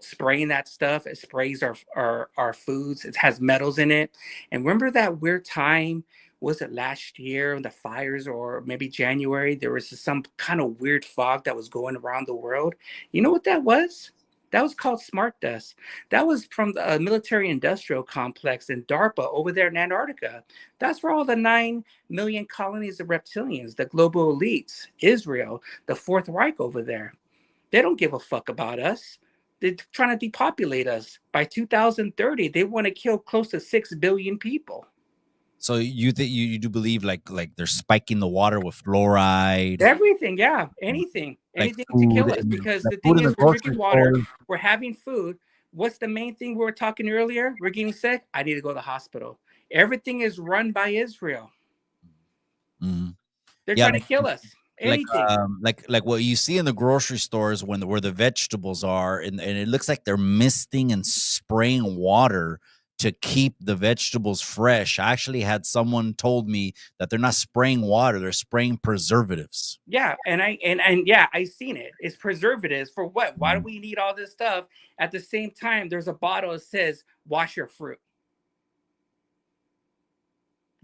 Speaker 3: spraying that stuff, it sprays our foods. It has metals in it. And remember that weird time? Was it last year, the fires, or maybe January? There was some kind of weird fog that was going around the world. You know what that was? That was called smart dust. That was from the military industrial complex in DARPA over there in Antarctica. That's where all the 9 million colonies of reptilians, the global elites, Israel, the Fourth Reich over there. They don't give a fuck about us. They're trying to depopulate us. By 2030, they want to kill close to 6 billion people.
Speaker 2: So you think you do believe like they're spiking the water with fluoride,
Speaker 3: Everything, yeah, anything,
Speaker 2: like
Speaker 3: anything to
Speaker 2: food
Speaker 3: kill us. Because
Speaker 2: like
Speaker 3: the
Speaker 2: food
Speaker 3: thing
Speaker 2: in the
Speaker 3: is, we're
Speaker 2: grocery
Speaker 3: drinking water,
Speaker 2: stores?
Speaker 3: we're having food. What's the main thing we were talking earlier? We're getting sick. I need to go to the hospital. Everything is run by Israel.
Speaker 2: Mhm.
Speaker 3: They're
Speaker 2: Yeah,
Speaker 3: trying to kill us.
Speaker 2: like
Speaker 3: anything.
Speaker 2: like what you see in the grocery stores when where the vegetables are, and it looks like they're misting and spraying water to keep the vegetables fresh. I actually had someone told me that they're not spraying water, they're spraying preservatives.
Speaker 3: Yeah, and yeah, I seen it. It's preservatives for what? Why do
Speaker 2: Mm.
Speaker 3: we need all this stuff? At the same time, there's a bottle that says wash your fruit.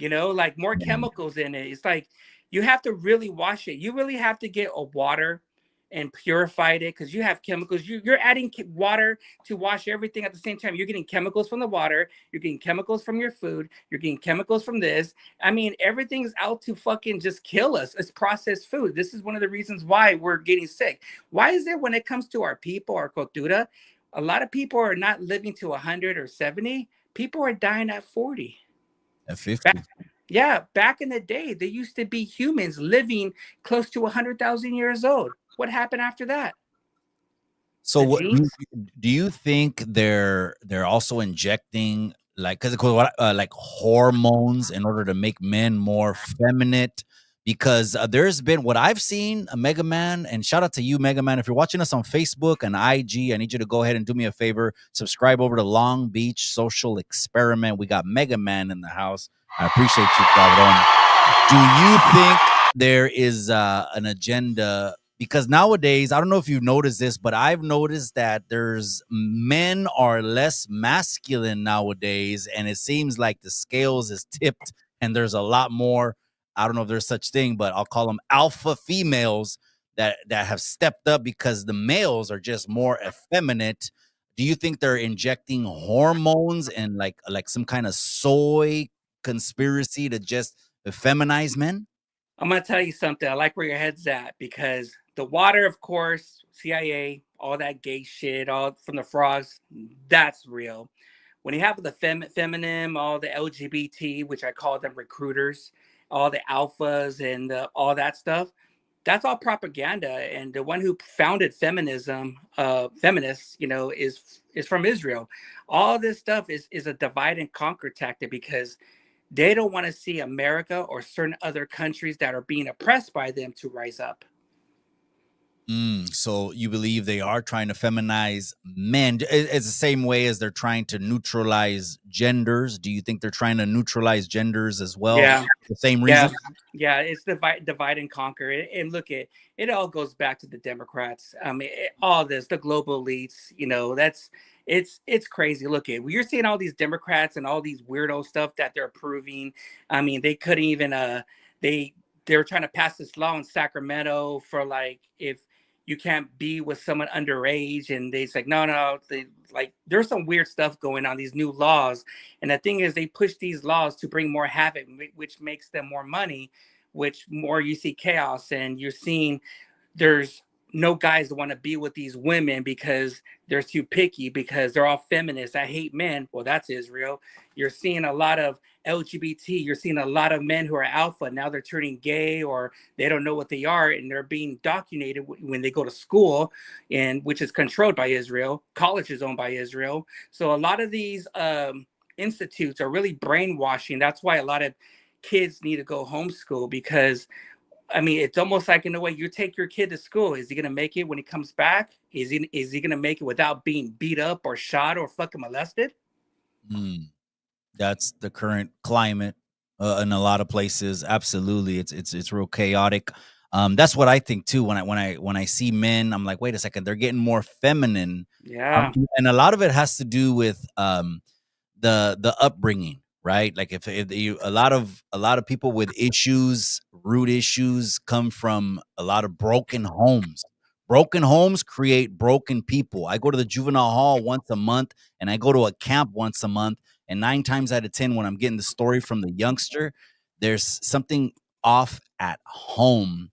Speaker 3: Like more
Speaker 2: Yeah.
Speaker 3: chemicals in it. It's like you have to really wash it. You really have to get a water and purified it because you have chemicals. You're adding water to wash everything at the same time. You're getting chemicals from the water. You're getting chemicals from your food. You're getting chemicals from this. I mean, everything's out to fucking just kill us. It's processed food. This is one of the reasons why we're getting sick. Why is it when it comes to our people, our cultura, a lot of people are not living to 100 or 70? People are dying at 40.
Speaker 2: At 50.
Speaker 3: Yeah, back in the day, there used to be humans living close to 100,000 years old. What happened after that?
Speaker 2: So
Speaker 3: The
Speaker 2: what
Speaker 3: genes?
Speaker 2: do you think they're also injecting like because what like hormones in order to make men more feminine? Because there's been what I've seen a Mega Man, and shout out to you, Mega Man. If you're watching us on Facebook and IG, I need you to go ahead and do me a favor. Subscribe over to Long Beach Social Experiment. We got Mega Man in the house. I appreciate you, Cabron. Do you think there is an agenda? Because nowadays, I don't know if you've noticed this, but I've noticed that there's men are less masculine nowadays, and it seems like the scales is tipped, and there's a lot more. I don't know if there's such thing, but I'll call them alpha females that have stepped up because the males are just more effeminate. Do you think they're injecting hormones and like some kind of soy conspiracy to just feminize men?
Speaker 3: I'm going to tell you something. I like where your head's at because the water, of course, CIA, all that gay shit, all from the frogs, that's real. When you have the feminine, all the LGBT, which I call them recruiters, all the alphas and all that stuff, that's all propaganda. And the one who founded feminism, feminists, is from Israel. All this stuff is a divide and conquer tactic because they don't want to see America or certain other countries that are being oppressed by them to rise up.
Speaker 2: So you believe they are trying to feminize men? It's the same way as they're trying to neutralize genders. Do you think they're trying to neutralize genders as well?
Speaker 3: Yeah,
Speaker 2: The same
Speaker 3: yeah,
Speaker 2: reason?
Speaker 3: yeah. It's divide and conquer. And look, it all goes back to the Democrats. I mean, all this, the global elites. That's it's crazy. Look, you're seeing all these Democrats and all these weirdo stuff that they're approving. I mean, they couldn't even they they were trying to pass this law in Sacramento for like if you can't be with someone underage, and they like no, there's some weird stuff going on, these new laws. And the thing is, they push these laws to bring more havoc, which makes them more money, which more you see chaos, and you're seeing there's no guys that want to be with these women because they're too picky because they're all feminists. I hate men. Well, that's Israel. You're seeing a lot of LGBT. You're seeing a lot of men who are alpha. Now they're turning gay or they don't know what they are and they're being indoctrinated when they go to school, and which is controlled by Israel. College is owned by Israel. So a lot of these institutes are really brainwashing. That's why a lot of kids need to go homeschool because I mean, it's almost like in a way you take your kid to school. Is he gonna make it when he comes back? Is he gonna make it without being beat up or shot or fucking molested?
Speaker 2: Mm, that's the current climate in a lot of places. Absolutely, it's real chaotic. That's what I think too. When I see men, I'm like, wait a second, they're getting more feminine,
Speaker 3: Yeah,
Speaker 2: and a lot of it has to do with the upbringing, right? Like if you a lot of people with issues, root issues, come from a lot of broken homes. Broken homes create broken people. I go to the juvenile hall once a month, and I go to a camp once a month, and 9 times out of 10, when I'm getting the story from the youngster, there's something off at home.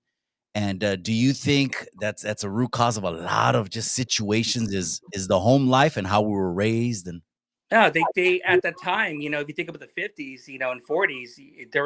Speaker 2: And do you think that's a root cause of a lot of just situations? Is the home life and how we were raised and
Speaker 3: no, they at the time, if you think about the 50s, and 40s, there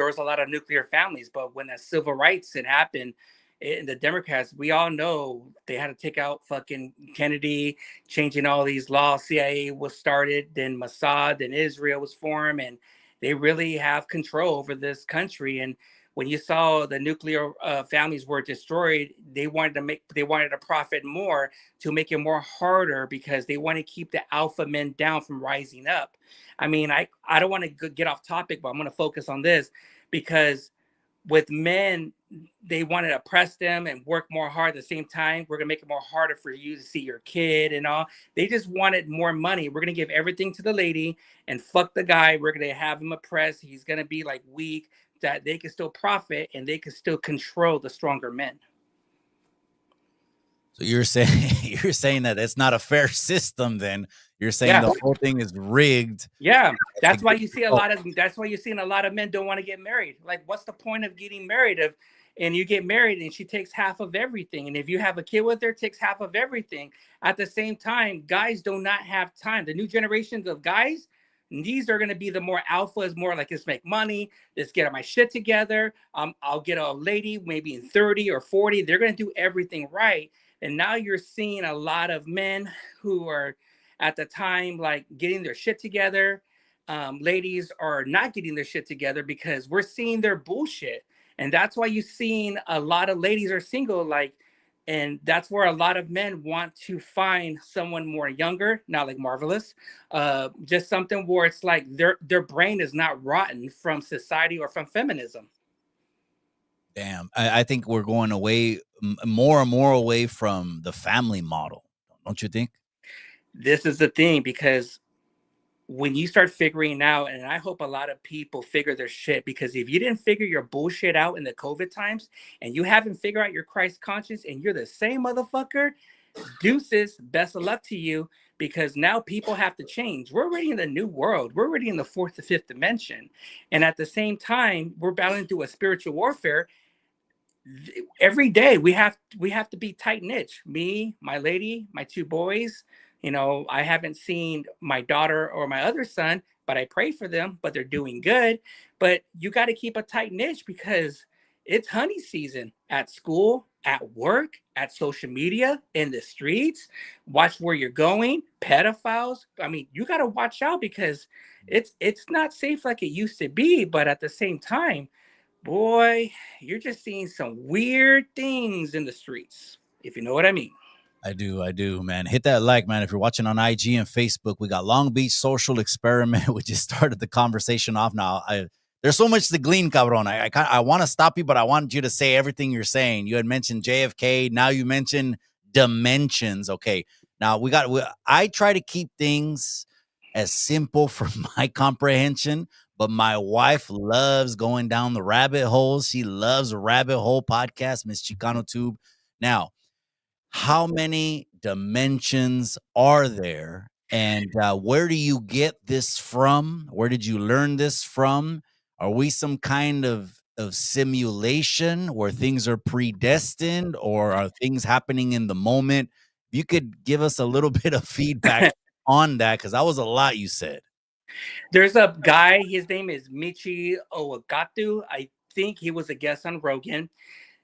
Speaker 3: was a lot of nuclear families. But when the civil rights had happened, the Democrats, we all know they had to take out fucking Kennedy, changing all these laws. CIA was started, then Mossad, then Israel was formed, and they really have control over this country. And when you saw the nuclear families were destroyed, they wanted to profit more to make it more harder because they want to keep the alpha men down from rising up. I mean, I don't want to get off topic, but I'm going to focus on this because with men, they want to oppress them and work more hard at the same time. We're going to make it more harder for you to see your kid and all. They just wanted more money. We're going to give everything to the lady and fuck the guy. We're going to have him oppressed. He's going to be like weak, that they can still profit and they can still control the stronger men.
Speaker 2: So you're saying you're saying that it's not a fair system then. You're saying
Speaker 3: Yeah.
Speaker 2: the whole thing is rigged.
Speaker 3: Yeah,
Speaker 2: to
Speaker 3: that's why
Speaker 2: get
Speaker 3: you see a
Speaker 2: control.
Speaker 3: lot of that's why you're seeing a lot of men don't want to get married. Like, what's the point of getting married if and you get married and she takes half of everything, and if you have a kid with her, takes half of everything. At the same time, guys do not have time. The new generations of guys, these are going to be the more alphas, more like, let's make money, let's get my shit together. I'll get a lady maybe in 30 or 40. They're going to do everything right. And now you're seeing a lot of men who are at the time like getting their shit together. Ladies are not getting their shit together because we're seeing their bullshit. And that's why you're seeing a lot of ladies are single, like, and that's where a lot of men want to find someone more younger, not like Marvelous, just something where it's like their brain is not rotten from society or from feminism.
Speaker 2: Damn, I think we're going away more and more away from the family model, don't you think?
Speaker 3: This is the thing, because when you start figuring out, and I hope a lot of people figure their shit, because if you didn't figure your bullshit out in the COVID times and you haven't figured out your Christ conscience and you're the same motherfucker, deuces, best of luck to you, because now people have to change. We're already in the new world. We're already in the fourth to fifth dimension. And at the same time, we're battling through a spiritual warfare. Every day we have to be tight knit. Me, my lady, my two boys. I haven't seen my daughter or my other son, but I pray for them. But they're doing good. But you got to keep a tight niche because it's honey season at school, at work, at social media, in the streets. Watch where you're going. Pedophiles. I mean, you got to watch out because it's not safe like it used to be. But at the same time, boy, you're just seeing some weird things in the streets, if you know what I mean.
Speaker 2: I do, man. Hit that like, man. If you're watching on IG and Facebook, we got Long Beach Social Experiment. We just started the conversation off now. There's so much to glean, cabron. I want to stop you, but I want you to say everything you're saying. You had mentioned JFK. Now you mentioned dimensions. Okay. Now I try to keep things as simple for my comprehension, but my wife loves going down the rabbit holes. She loves rabbit hole podcast, Miss Chicano Tube. Now, how many dimensions are there, and where do you get this from? Where did you learn this from? Are we some kind of simulation where things are predestined, or are things happening in the moment? If you could give us a little bit of feedback on that, because that was a lot you said.
Speaker 3: There's a guy, his name is Michi Owagatu. I think he was a guest on Rogan.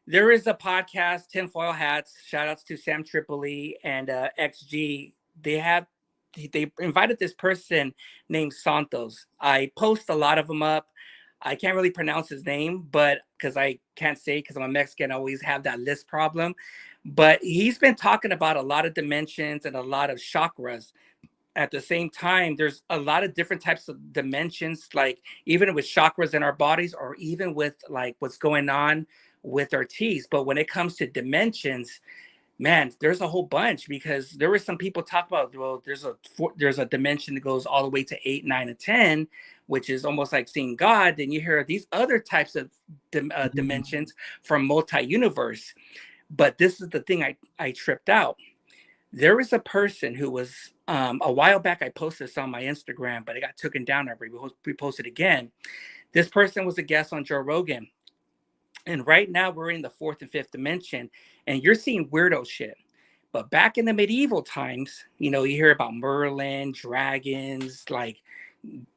Speaker 3: There is a podcast, Tinfoil Hats. Shout outs to Sam Tripoli and XG. They invited this person named Santos. I post a lot of them up. I can't really pronounce his name, but because I can't say, because I'm a Mexican, I always have that list problem. But he's been talking about a lot of dimensions and a lot of chakras. At the same time, there's a lot of different types of dimensions, like even with chakras in our bodies, or even with like what's going on with our teeth. But when it comes to dimensions, man, there's a whole bunch, because there were some people talk about, well, there's a dimension that goes all the way to 8, 9, and 10, which is almost like seeing God. Then you hear these other types of dimensions from multi-universe. But this is the thing I tripped out. There was a person who was a while back. I posted this on my Instagram, but it got taken down. I reposted again. This person was a guest on Joe Rogan, and right now we're in the fourth and fifth dimension, and you're seeing weirdo shit. But back in the medieval times, you hear about Merlin, dragons, like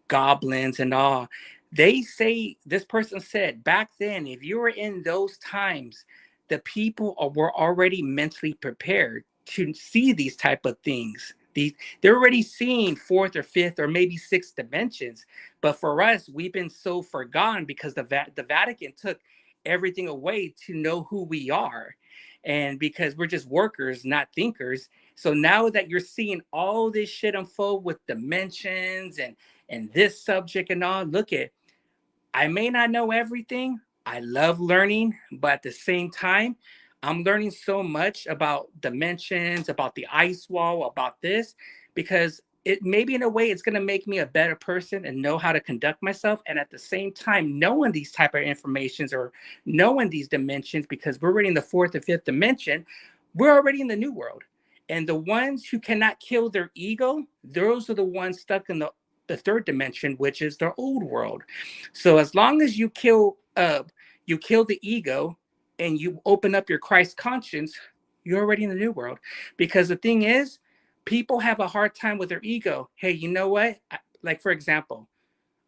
Speaker 3: goblins and all. They say, this person said, back then, if you were in those times, the people were already mentally prepared to see these type of things. They're already seeing fourth or fifth or maybe sixth dimensions. But for us, we've been so forgotten because the Vatican took everything away to know who we are. And because we're just workers, not thinkers. So now that you're seeing all this shit unfold with dimensions and this subject and all, look at, I may not know everything. I love learning, but at the same time, I'm learning so much about dimensions, about the ice wall, about this, because it maybe in a way it's going to make me a better person and know how to conduct myself. And at the same time, knowing these type of informations or knowing these dimensions, because we're already in the fourth and fifth dimension, we're already in the new world. And the ones who cannot kill their ego, those are the ones stuck in the third dimension, which is the old world. So as long as you kill the ego and you open up your Christ conscience, you're already in the new world. Because the thing is, people have a hard time with their ego. Hey, you know what? Like for example,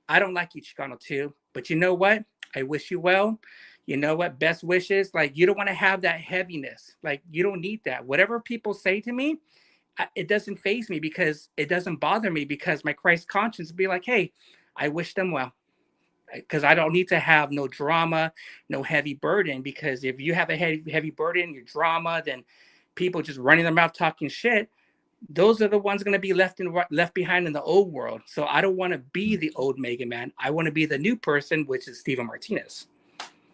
Speaker 3: I don't like you, Chicano too, but you know what? I wish you well. You know what? Best wishes. Like you don't want to have that heaviness. Like you don't need that. Whatever people say to me, it doesn't phase me because it doesn't bother me because my Christ conscience be like, hey, I wish them well because I don't need to have no drama, no heavy burden. Because if you have a heavy burden, your drama, then people just running their mouth talking shit. Those are the ones going to be left behind in the old world. So I don't want to be the old Mega Man. I want to be the new person, which is Steven Martinez.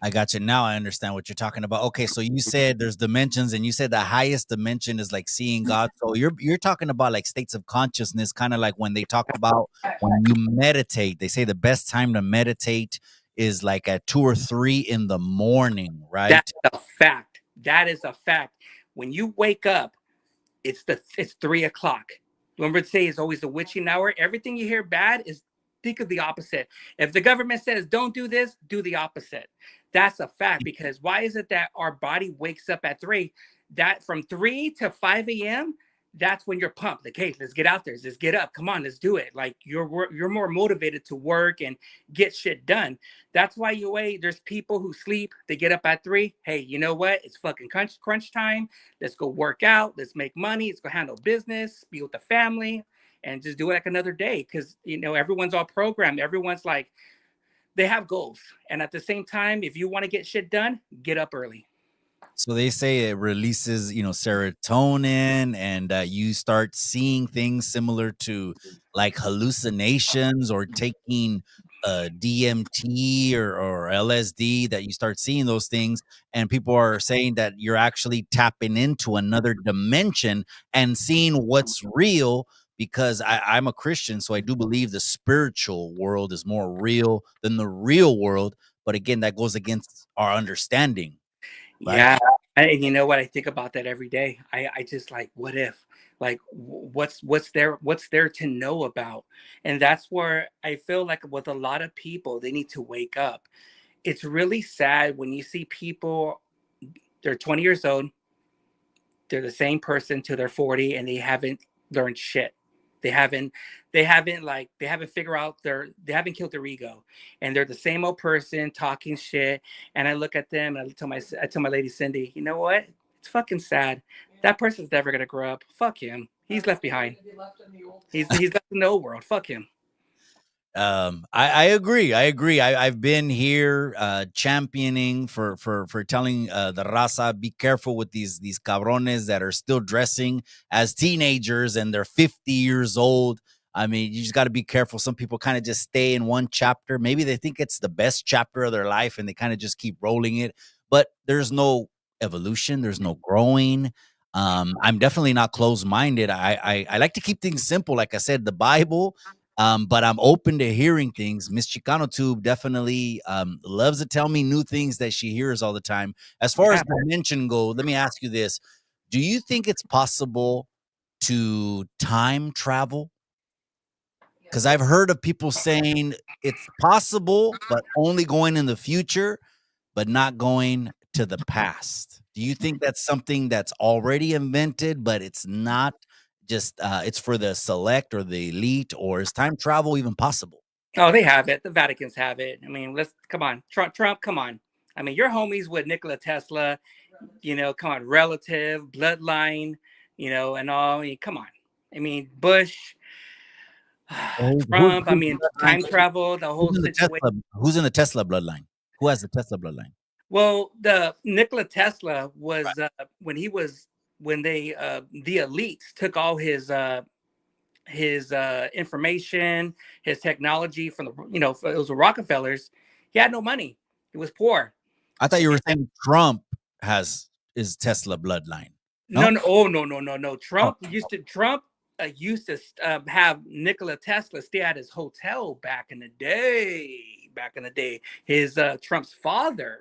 Speaker 2: I got you. Now I understand what you're talking about. Okay, so you said there's dimensions, and you said the highest dimension is like seeing God. So you're talking about like states of consciousness, kind of like when they talk about when you meditate. They say the best time to meditate is like at 2 or 3 in the morning, right?
Speaker 3: That's a fact. That is a fact. When you wake up, it's 3 o'clock. Remember to say it's always the witching hour. Everything you hear bad is think of the opposite. If the government says don't do this, do the opposite. That's a fact because why is it that our body wakes up at 3? That from 3 to 5 a.m. That's when you're pumped. Like, hey, let's get out there. Let's get up. Come on, let's do it. Like you're more motivated to work and get shit done. That's why you wait. There's people who sleep. They get up at 3. Hey, you know what? It's fucking crunch time. Let's go work out. Let's make money. Let's go handle business. Be with the family, and just do it like another day. Because everyone's all programmed. Everyone's like they have goals, and at the same time, if you want to get shit done, get up early.
Speaker 2: So they say it releases, serotonin, and you start seeing things similar to like hallucinations or taking DMT or LSD, that you start seeing those things. And people are saying that you're actually tapping into another dimension and seeing what's real. Because I'm a Christian, so I do believe the spiritual world is more real than the real world. But again, that goes against our understanding, right?
Speaker 3: Yeah. And you know what? I think about that every day. I just like, what if? Like, what's there to know about? And that's where I feel like with a lot of people, they need to wake up. It's really sad when you see people, they're 20 years old, they're the same person till they're 40 and they haven't learned shit. They haven't they haven't figured out they haven't killed their ego. And they're the same old person talking shit. And I look at them and I tell my lady Cindy, you know what? It's fucking sad. That person's never gonna grow up. Fuck him. He's left behind. He's left in the old world. Fuck him.
Speaker 2: I agree. I've been here championing for telling the raza, be careful with these cabrones that are still dressing as teenagers and they're 50 years old. I mean, you just got to be careful. Some people kind of just stay in one chapter. Maybe they think it's the best chapter of their life and they kind of just keep rolling it, but there's no evolution, there's no growing. I'm definitely not closed-minded. I like to keep things simple. Like I said, the Bible, but I'm open to hearing things. Miss Chicano Tube definitely loves to tell me new things that she hears all the time. As far as
Speaker 3: Yeah.
Speaker 2: dimension go, let me ask you this. Do you think it's possible to time travel? Because I've heard of people saying it's possible, but only going in the future, but not going to the past. Do you think that's something that's already invented, but it's not just it's for the select or the elite, or is time travel even possible?
Speaker 3: Oh, they have it. The Vatican's have it. I mean, let's come on. Trump, come on. I mean, your homies with Nikola Tesla, come on, relative, bloodline, and all. I mean, come on. I mean, Bush, Trump, I mean, time travel, the whole
Speaker 2: Who's in the
Speaker 3: situation.
Speaker 2: Tesla? Who's in the Tesla bloodline? Who has the Tesla bloodline?
Speaker 3: Well, the Nikola Tesla was when he was when they the elites took all his information, his technology from the it was the Rockefellers. He had no money. He was poor.
Speaker 2: I thought you were
Speaker 3: And
Speaker 2: saying Trump has is Tesla bloodline.
Speaker 3: no,
Speaker 2: No?
Speaker 3: no, oh no, no, no, no.
Speaker 2: Oh,
Speaker 3: Trump used to have Nikola Tesla stay at his hotel back in the day. Back in the day, his Trump's father.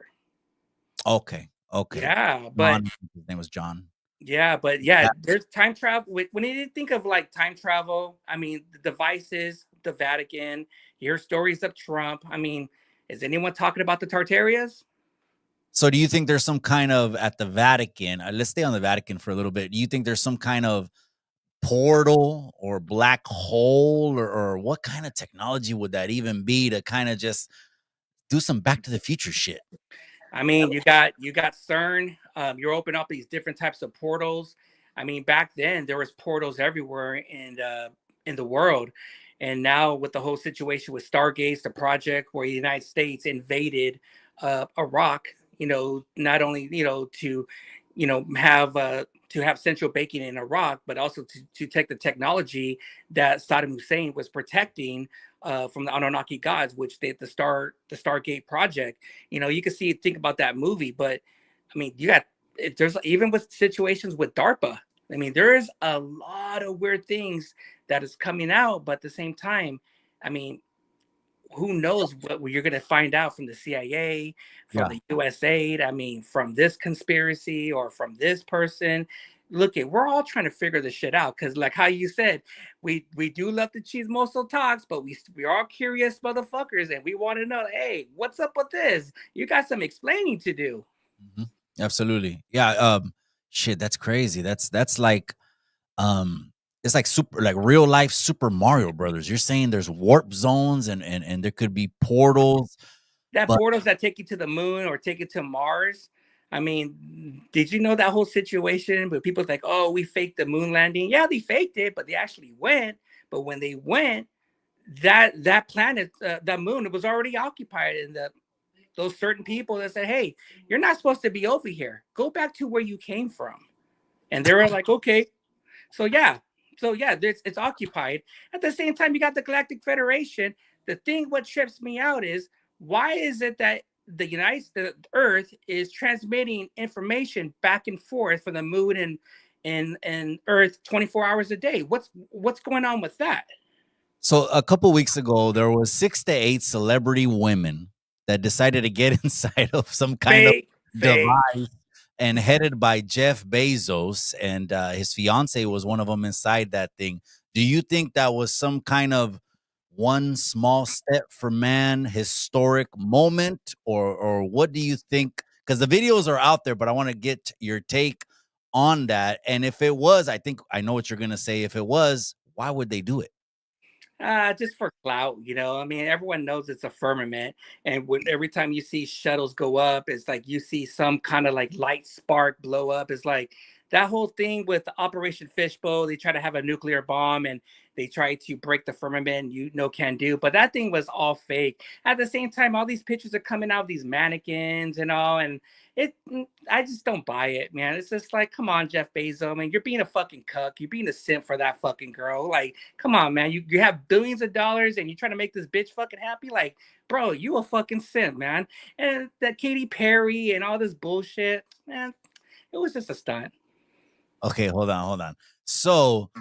Speaker 2: okay. Okay.
Speaker 3: Yeah, but
Speaker 2: John. His name was John.
Speaker 3: yeah,
Speaker 2: That-
Speaker 3: there's time travel. When you think of like time travel, I mean, the devices, the Vatican, you hear stories of Trump. I mean, is anyone talking about the Tartarias?
Speaker 2: So do you think there's some kind of at the Vatican? Let's stay on the Vatican for a little bit. Do you think there's some kind of portal or black hole or what kind of technology would that even be to kind of just do some back to the future shit?
Speaker 3: I mean, you got CERN. You're opening up these different types of portals. I mean, back then there was portals everywhere in the world, and now with the whole situation with Stargate, the project where the United States invaded Iraq, not only to have central banking in Iraq, but also to take the technology that Saddam Hussein was protecting from the Anunnaki gods, which the Stargate project. You can think about that movie, but I mean, there's even with situations with DARPA. I mean, there is a lot of weird things that is coming out, but at the same time, I mean, who knows what you're going to find out from the CIA, from
Speaker 2: Yeah.
Speaker 3: the USAID, I mean, from this conspiracy or from this person. Look, we're all trying to figure this shit out because, like how you said, we do love the cheese muscle talks, but we're all curious motherfuckers, and we want to know, hey, what's up with this? You got some explaining to do.
Speaker 2: Mhm. Absolutely. Yeah. Shit, that's crazy. That's like it's like super like real life Super Mario Brothers. You're saying there's warp zones and there could be portals,
Speaker 3: That
Speaker 2: but
Speaker 3: portals that take you to the moon or take you to Mars. I mean, did you know that whole situation where people like, oh, we faked the moon landing? Yeah, they faked it, but they actually went. But when they went, that planet, that moon, it was already occupied, and those certain people that said, hey, you're not supposed to be over here. Go back to where you came from. And they were like, okay. So yeah, it's occupied. At the same time, you got the Galactic Federation. The thing what trips me out is why is it that the Earth is transmitting information back and forth from the moon and Earth 24 hours a day? What's going on with that?
Speaker 2: so a couple weeks ago there was 6 to 8 celebrity women that decided to get inside of some kind of
Speaker 3: Fake.
Speaker 2: device and headed by Jeff Bezos, and his fiance was one of them inside that thing. Do you think that was some kind of one small step for man historic moment, or what do you think? Because the videos are out there, but I want to get your take on that. And if it was, I think I know what you're gonna say. If it was, why would they do it?
Speaker 3: Just for clout, I mean, everyone knows it's a firmament, and every time you see shuttles go up, it's like you see some kind of like light spark blow up. It's like that whole thing with Operation Fishbowl. They try to have a nuclear bomb, and they try to break the firmament. Can do, but that thing was all fake. At the same time, all these pictures are coming out of these mannequins and all, and I just don't buy it, man. It's just like, come on, Jeff Bezos, man, you're being a fucking cuck. You're being a simp for that fucking girl. Like, come on, man. You have billions of dollars and you're trying to make this bitch fucking happy. Like, bro, you a fucking simp, man. And that Katy Perry and all this bullshit, man, it was just a stunt.
Speaker 2: Okay, hold on. So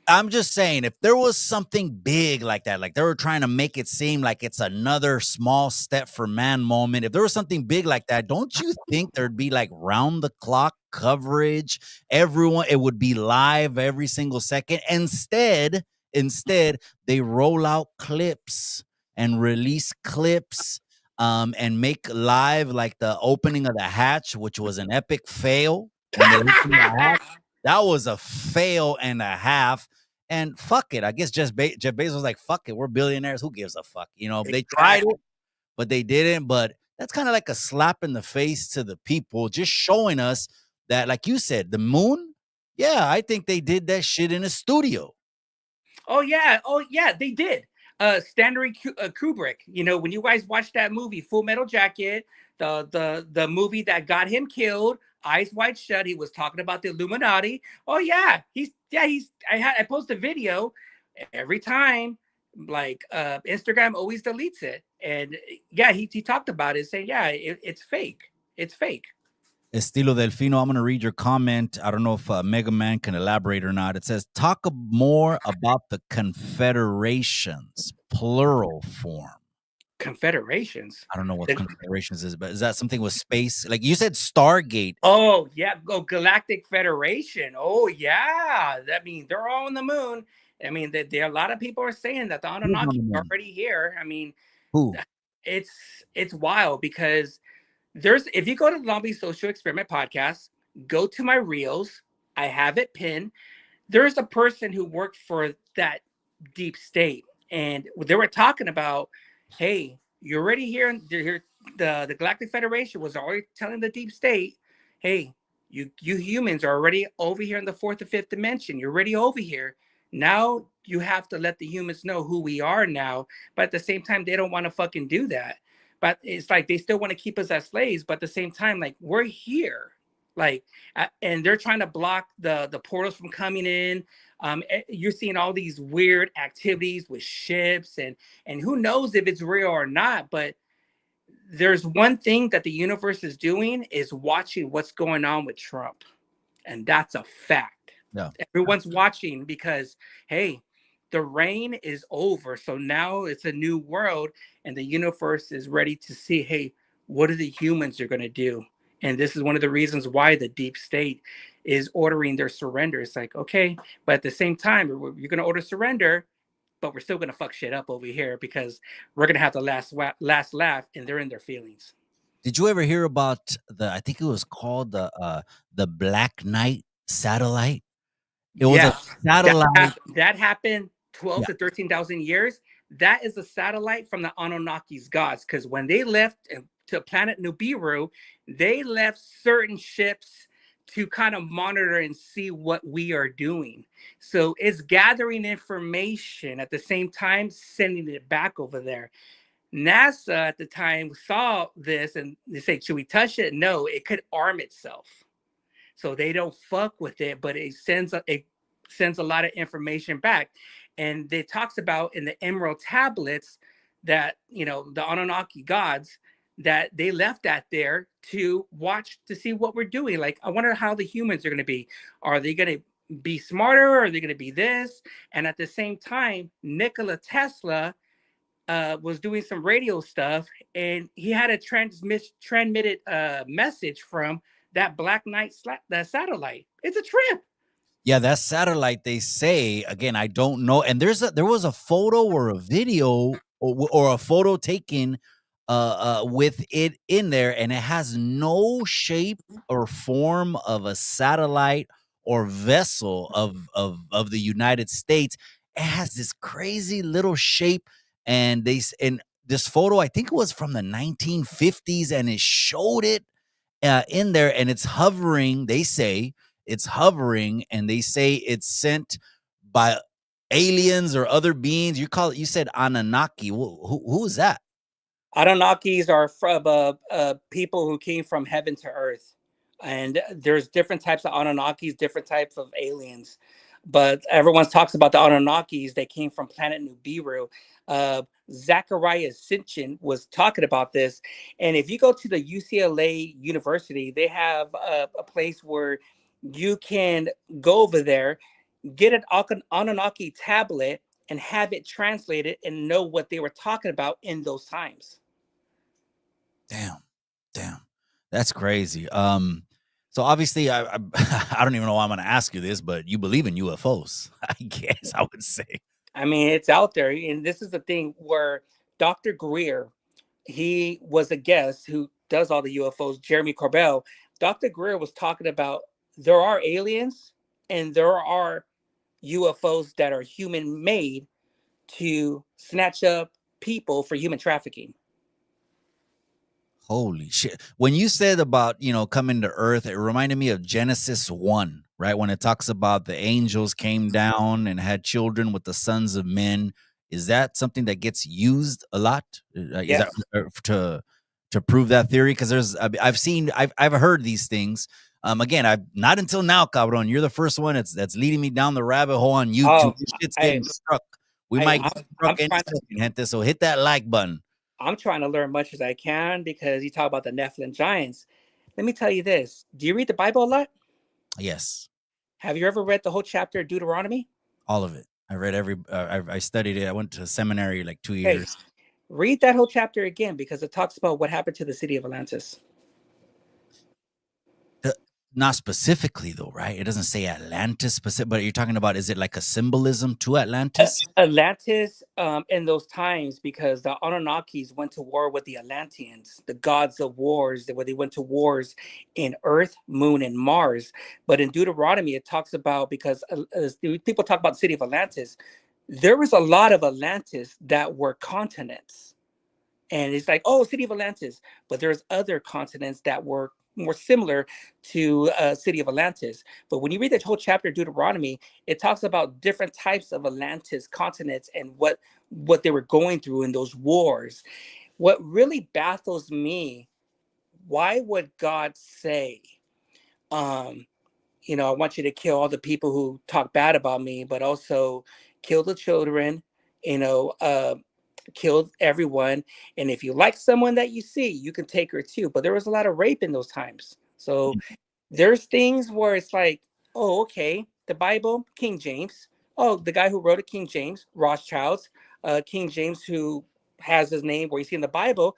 Speaker 2: I'm just saying, if there was something big like that, like they were trying to make it seem like it's another small step for man moment, if there was something big like that, don't you think there'd be like round the clock coverage? Everyone, it would be live every single second. Instead, they roll out clips and release clips and make live like the opening of the hatch, which was an epic fail when they opened the hatch. That was a fail and a half. And fuck it. I guess Jeff Bezos was like, fuck it. We're billionaires. Who gives a fuck? They tried it, but they didn't. But that's kind of like a slap in the face to the people, just showing us that, like you said, the moon. Yeah, I think they did that shit in a studio.
Speaker 3: Oh yeah, they did. Stanley Kubrick. You know, when you guys watched that movie, Full Metal Jacket, the movie that got him killed, Eyes Wide Shut. He was talking about the Illuminati. Oh yeah, he's. I post a video every time. Like Instagram always deletes it, and yeah, he talked about it, saying yeah, it's fake. It's fake.
Speaker 2: Estilo Delfino, I'm going to read your comment. I don't know if Mega Man can elaborate or not. It says, talk more about the confederations, plural form.
Speaker 3: Confederations.
Speaker 2: I don't know what confederations is, but is that something with space? Like you said, Stargate.
Speaker 3: Oh yeah, go Galactic Federation. Oh yeah, that means they're all on the moon. I mean, there a lot of people are saying that the
Speaker 2: Who's on
Speaker 3: Anunnaki
Speaker 2: the
Speaker 3: are
Speaker 2: moon?
Speaker 3: already here. I mean,
Speaker 2: Who?
Speaker 3: it's it's wild because there's if you go to Zombie Social Experiment podcast, go to my reels. I have it pinned. There's a person who worked for that deep state, and they were talking about, hey, you're already here. They're here. The Galactic Federation was already telling the deep state, hey, you humans are already over here in the fourth or fifth dimension. You're already over here. Now you have to let the humans know who we are now. But at the same time, they don't want to fucking do that. But it's like they still want to keep us as slaves. But at the same time, like we're here. Like and they're trying to block the portals from coming in. You're seeing all these weird activities with ships and who knows if it's real or not. But there's one thing that the universe is doing is watching what's going on with Trump, and that's a fact.
Speaker 2: Yeah.
Speaker 3: Everyone's watching because hey, the reign is over, so now it's a new world, and the universe is ready to see, hey, what are the humans are going to do? And this is one of the reasons why the deep state is ordering their surrender. It's like, okay, but at the same time, you're going to order surrender, but we're still going to fuck shit up over here because we're going to have the last laugh, and they're in their feelings.
Speaker 2: Did you ever hear about I think it was called the Black Knight satellite? It was a satellite.
Speaker 3: That happened 12
Speaker 2: Yeah.
Speaker 3: to 13,000 years. That is a satellite from the Anunnaki's gods, because when they left to planet Nibiru, they left certain ships to kind of monitor and see what we are doing. So it's gathering information at the same time, sending it back over there. NASA at the time saw this and they say, should we touch it? No, it could arm itself. So they don't fuck with it, but it sends a lot of information back. And it talks about in the Emerald tablets that, you know, the Anunnaki gods, that they left that there to watch to see what we're doing. Like, I wonder how the humans are going to be. Are they going to be smarter? Or are they going to be this? And at the same time, Nikola Tesla was doing some radio stuff, and he had a transmitted message from that Black Knight that satellite. It's a trip.
Speaker 2: Yeah, that satellite, they say, again, I don't know. And there was a photo or a video or a photo taken with it in there, and it has no shape or form of a satellite or vessel of the United States. It has this crazy little shape, and and this photo, I think it was from the 1950s, and it showed it in there, and it's hovering. They say it's hovering, and they say it's sent by aliens or other beings. You said Anunnaki. Who is that?
Speaker 3: Anunnakis are from people who came from heaven to earth, and there's different types of Anunnakis, different types of aliens. But everyone talks about the Anunnakis. They came from planet Nibiru. Zachariah Sitchin was talking about this, and if you go to the UCLA University, they have a place where you can go over there, get an Anunnaki tablet, and have it translated and know what they were talking about in those times.
Speaker 2: Damn, that's crazy. So obviously, I I don't even know why I'm going to ask you this, but you believe in UFOs, I guess I would say.
Speaker 3: I mean, it's out there. And this is the thing where Dr. Greer, he was a guest who does all the UFOs, Jeremy Corbell. Dr. Greer was talking about there are aliens and there are UFOs that are human made to snatch up people for human trafficking.
Speaker 2: Holy shit. When you said about, coming to earth, it reminded me of Genesis 1, right? When it talks about the angels came down and had children with the sons of men. Is that something that gets used a lot? Is that
Speaker 3: Yes.
Speaker 2: to prove that theory? Because I've heard these things. Again, I've not until now, cabron. You're the first one that's leading me down the rabbit hole on YouTube.
Speaker 3: Oh,
Speaker 2: This shit's
Speaker 3: I,
Speaker 2: getting struck. We
Speaker 3: I,
Speaker 2: might
Speaker 3: I'm,
Speaker 2: get
Speaker 3: I'm
Speaker 2: struck any
Speaker 3: trying.
Speaker 2: second, gente. So hit that like button.
Speaker 3: I'm trying to learn much as I can because you talk about the Nephilim giants. Let me tell you this: do you read the Bible a lot?
Speaker 2: Yes,
Speaker 3: Have you ever read the whole chapter of Deuteronomy?
Speaker 2: all of it. I read every. I studied it. I went to seminary like 2 years.
Speaker 3: Hey, read that whole chapter again because it talks about what happened to the city of Atlantis.
Speaker 2: Not specifically though, right? It doesn't say Atlantis specific, but you're talking about, is it like a symbolism to Atlantis?
Speaker 3: Atlantis in those times because the Anunnakis went to war with the Atlanteans, the gods of wars, where they went to wars in Earth, Moon, and Mars. But in Deuteronomy, it talks about because people talk about the city of Atlantis, there was a lot of Atlantis that were continents. And it's like, oh, city of Atlantis, but there's other continents that were more similar to city of Atlantis. But when you read that whole chapter of Deuteronomy, it talks about different types of Atlantis continents and what they were going through in those wars. What really baffles me, why would God say, um, I want you to kill all the people who talk bad about me, but also kill the children, you know, uh, killed everyone. And if you like someone that you see, you can take her too. But there was a lot of rape in those times. So there's things where it's like, oh, okay, the Bible, King James. Oh, the guy who wrote it, King James, Rothschilds, King James, who has his name where you see in the Bible,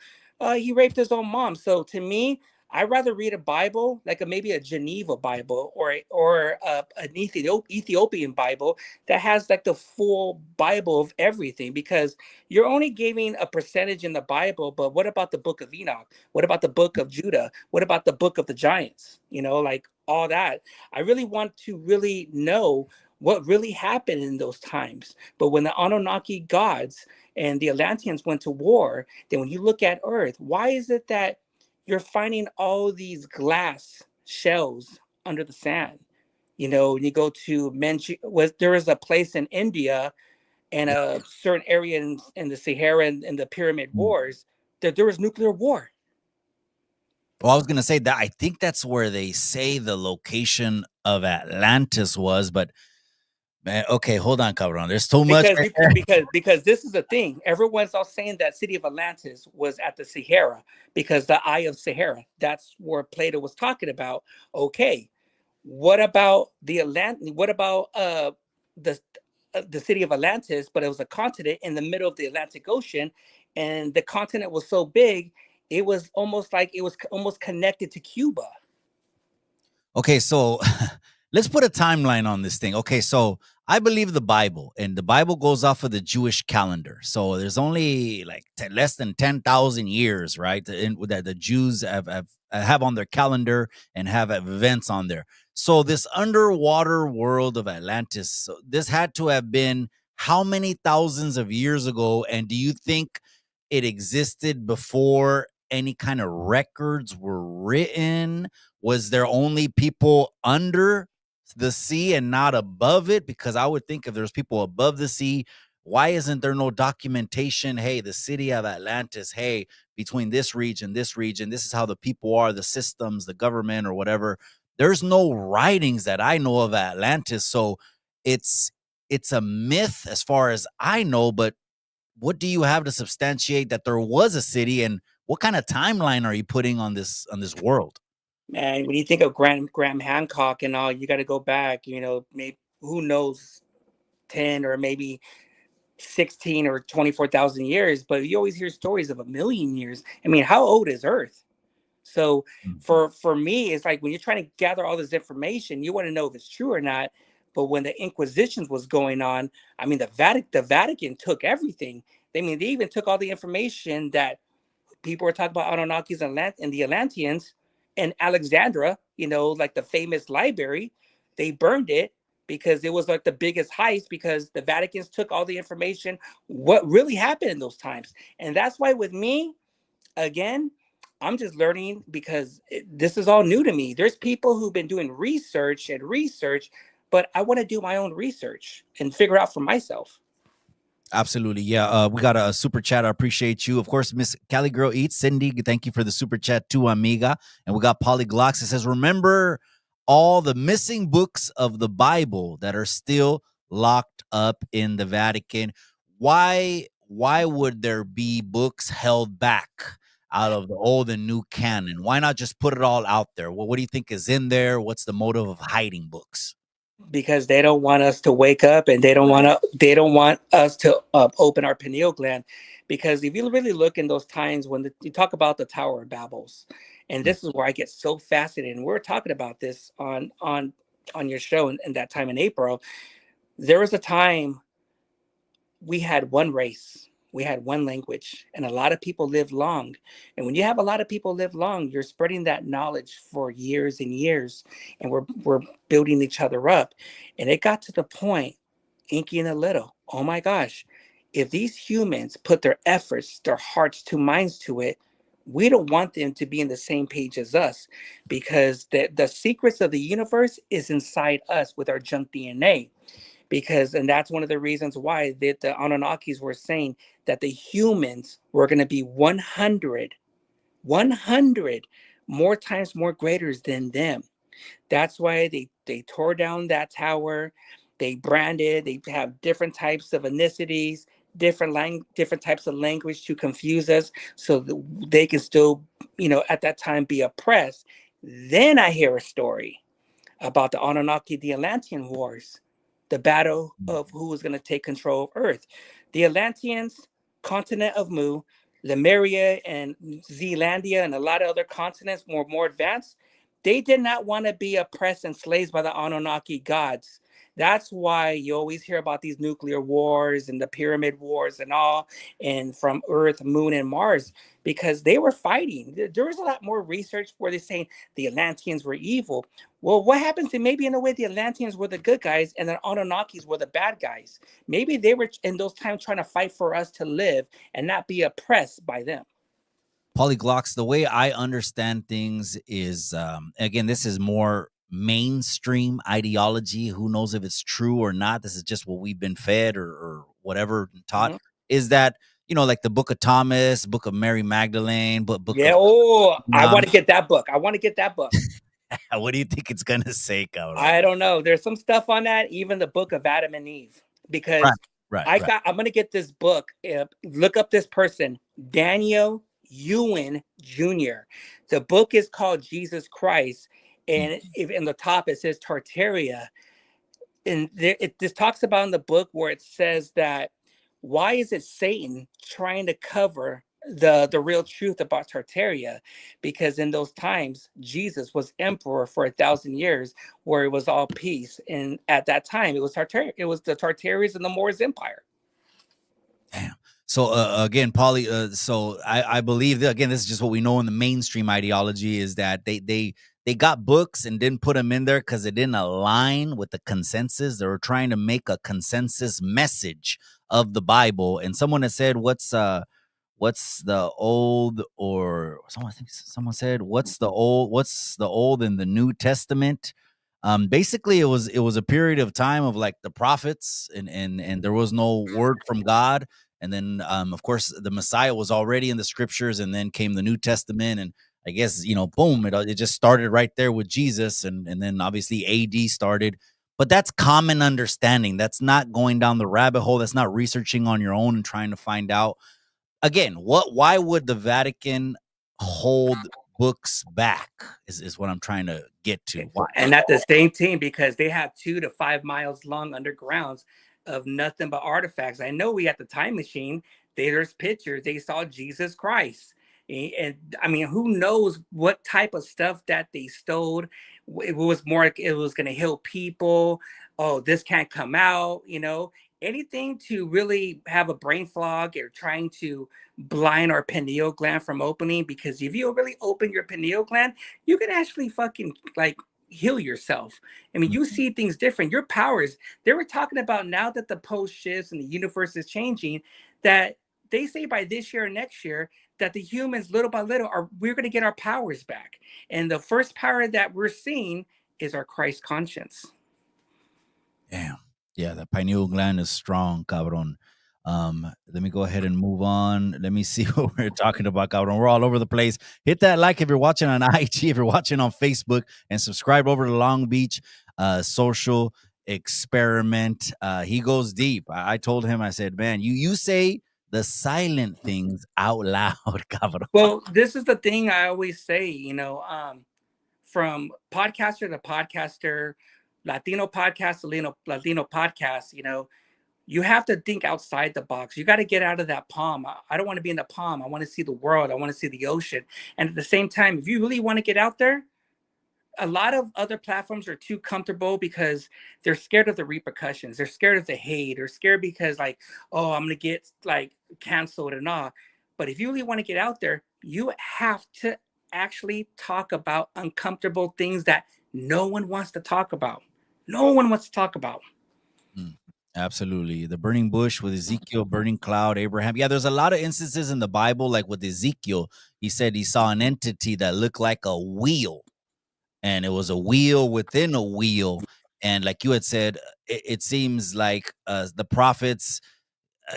Speaker 3: he raped his own mom. So to me, I'd rather read a Bible like maybe a Geneva Bible or an Ethiopian Bible that has like the full Bible of everything because you're only giving a percentage in the Bible. But what about the Book of Enoch? What about the Book of Judah? What about the Book of the Giants? Like all that. I really want to really know what really happened in those times. But when the Anunnaki gods and the Atlanteans went to war, then when you look at Earth, why is it that you're finding all these glass shells under the sand? You go to there is a place in India and a certain area in the Sahara and the Pyramid
Speaker 2: Mm.
Speaker 3: Wars that there was nuclear war.
Speaker 2: Well, I was gonna say that I think that's where they say the location of Atlantis was, but man, okay, hold on, cabron. There's too much
Speaker 3: Because
Speaker 2: right
Speaker 3: you
Speaker 2: there.
Speaker 3: because this is the thing. Everyone's all saying that city of Atlantis was at the Sahara because the Eye of Sahara. That's where Plato was talking about. Okay, what about the Atlantic? What about the the city of Atlantis? But it was a continent in the middle of the Atlantic Ocean, and the continent was so big, it was almost like it was almost connected to Cuba.
Speaker 2: Okay, so let's put a timeline on this thing. Okay, so I believe the Bible, and the Bible goes off of the Jewish calendar. So there's only like less than 10,000 years, right? That the Jews have on their calendar and have events on there. So this underwater world of Atlantis, so this had to have been how many thousands of years ago? And do you think it existed before any kind of records were written? Was there only people under the sea and not above it? Because I would think if there's people above the sea, why isn't there no documentation? Hey, the city of Atlantis, hey, between this region, this is how the people are, the systems, the government, or whatever. There's no writings that I know of Atlantis. So it's it's a myth as far as I know, but what do you have to substantiate that there was a city, and what kind of timeline are you putting on this world?
Speaker 3: Man, when you think of Graham Hancock and all, you got to go back. Maybe who knows, 10 or maybe 16 or 24,000 years. But you always hear stories of a million years. I mean, how old is Earth? So
Speaker 2: Mhm.
Speaker 3: for me, it's like when you're trying to gather all this information, you want to know if it's true or not. But when the Inquisitions was going on, I mean, the Vatican took everything. I mean, they even took all the information that people were talking about Anunnakis and the Atlanteans and Alexandria, like the famous library. They burned it because it was like the biggest heist because the Vatican's took all the information, what really happened in those times. And that's why with me, again, I'm just learning because this is all new to me. There's people who've been doing research, but I want to do my own research and figure out for myself.
Speaker 2: Absolutely. Yeah. We got a super chat. I appreciate you. Of course, Miss Cali Girl Eats, Cindy, thank you for the super chat too, amiga. And we got Polyglox. It says, remember all the missing books of the Bible that are still locked up in the Vatican. Why would there be books held back out of the old and new canon? Why not just put it all out there? What do you think is in there? What's the motive of hiding books?
Speaker 3: Because they don't want us to wake up, and they don't want us to open our pineal gland. Because if you really look in those times when you talk about the Tower of Babels, and
Speaker 2: Mm.
Speaker 3: this is where I get so fascinated, and we're talking about this on your show in that time in April. There was a time we had one race, we had one language, and a lot of people lived long. And when you have a lot of people live long, you're spreading that knowledge for years and years, and we're building each other up. And it got to the point, Inky and a little, oh my gosh, if these humans put their efforts, their hearts to minds to it, we don't want them to be in the same page as us, because the secrets of the universe is inside us with our junk DNA. Because, and that's one of the reasons why the Anunnakis were saying that the humans were going to be 100 more times more greater than them. That's why they tore down that tower. They branded, they have different types of ethnicities, different types of language to confuse us, so that they can still, at that time, be oppressed. Then I hear a story about the Anunnaki, the Atlantean Wars, the battle of who was going to take control of Earth. The Atlanteans, continent of Mu, Lemuria and Zealandia, and a lot of other continents more advanced, they did not want to be oppressed and slaves by the Anunnaki gods. That's why you always hear about these nuclear wars and the pyramid wars and all, and from Earth, Moon, and Mars, because they were fighting. There was a lot more research where they're saying the Atlanteans were evil. Well, what happens if maybe in a way the Atlanteans were the good guys and the Anunnakis were the bad guys? Maybe they were in those times trying to fight for us to live and not be oppressed by them.
Speaker 2: Polyglots, the way I understand things is, again, this is more mainstream ideology. Who knows if it's true or not? This is just what we've been fed or whatever taught.
Speaker 3: Mhm.
Speaker 2: Is that, like the Book of Thomas, Book of Mary Magdalene, but Book
Speaker 3: Yeah.
Speaker 2: of
Speaker 3: Oh, I want to get that book. I want to get that book.
Speaker 2: what do you think it's gonna say, cabrón?
Speaker 3: I don't know. There's some stuff on that, even the book of Adam and Eve,
Speaker 2: Right,
Speaker 3: because
Speaker 2: right, right.
Speaker 3: I'm gonna get this book. Look up this person, Daniel Ewan Jr. The book is called Jesus Christ,
Speaker 2: Mm.
Speaker 3: and if in the top it says Tartaria, and this talks about in the book where it says that why is it Satan trying to cover the real truth about Tartaria? Because in those times Jesus was emperor for 1,000 years, where it was all peace, and at that time it was Tartaria, it was the Tartarians and the Moors Empire.
Speaker 2: Damn. So again, Polly. So I believe that, again, this is just what we know in the mainstream ideology is that they got books and didn't put them in there because it didn't align with the consensus. They were trying to make a consensus message of the Bible. And someone has said, what's the old, or someone, I think someone said, what's the old in the New Testament? Basically it was a period of time of like the prophets, and there was no word from God. And then of course the Messiah was already in the scriptures, and then came the New Testament. And I guess, boom, it just started right there with Jesus. And then obviously AD started. But that's common understanding. That's not going down the rabbit hole. That's not researching on your own and trying to find out. Again, why would the Vatican hold books back is what I'm trying to get to. Why?
Speaker 3: And at the same team, because they have 2 to 5 miles long undergrounds of nothing but artifacts. I know we at the time machine, there's pictures, they saw Jesus Christ. And I mean, who knows what type of stuff that they stole? It was more, it was going to heal people. Oh, this can't come out, anything to really have a brain fog or trying to blind our pineal gland from opening. Because if you really open your pineal gland, you can actually fucking like heal yourself. I mean, you see things different. Your powers, they were talking about now that the post shifts and the universe is changing, that they say by this year or next year that the humans little by little we're going to get our powers back. And the first power that we're seeing is our Christ conscience.
Speaker 2: Damn. Yeah, the pineal gland is strong, cabron. Let me go ahead and move on. Let me see what we're talking about, cabrón. We're all over the place. Hit that like if you're watching on IG, if you're watching on Facebook, and subscribe over to Long Beach Social Experiment. He goes deep. I told him, I said, man, you say the silent things out loud, cabrón.
Speaker 3: Well, this is the thing I always say, from podcaster to podcaster, Latino podcast to Latino podcast, you have to think outside the box. You got to get out of that palm. I don't want to be in the palm. I want to see the world. I want to see the ocean. And at the same time, if you really want to get out there, a lot of other platforms are too comfortable because they're scared of the repercussions. They're scared of the hate. They're scared because like, oh, I'm gonna get like canceled and all. But if you really want to get out there, you have to actually talk about uncomfortable things that no one wants to talk about. No one wants to talk about.
Speaker 2: Mm, absolutely. The burning bush with Ezekiel, burning cloud, Abraham. Yeah, there's a lot of instances in the Bible, like with Ezekiel. He said he saw an entity that looked like a wheel, and it was a wheel within a wheel. And like you had said, it seems like the prophets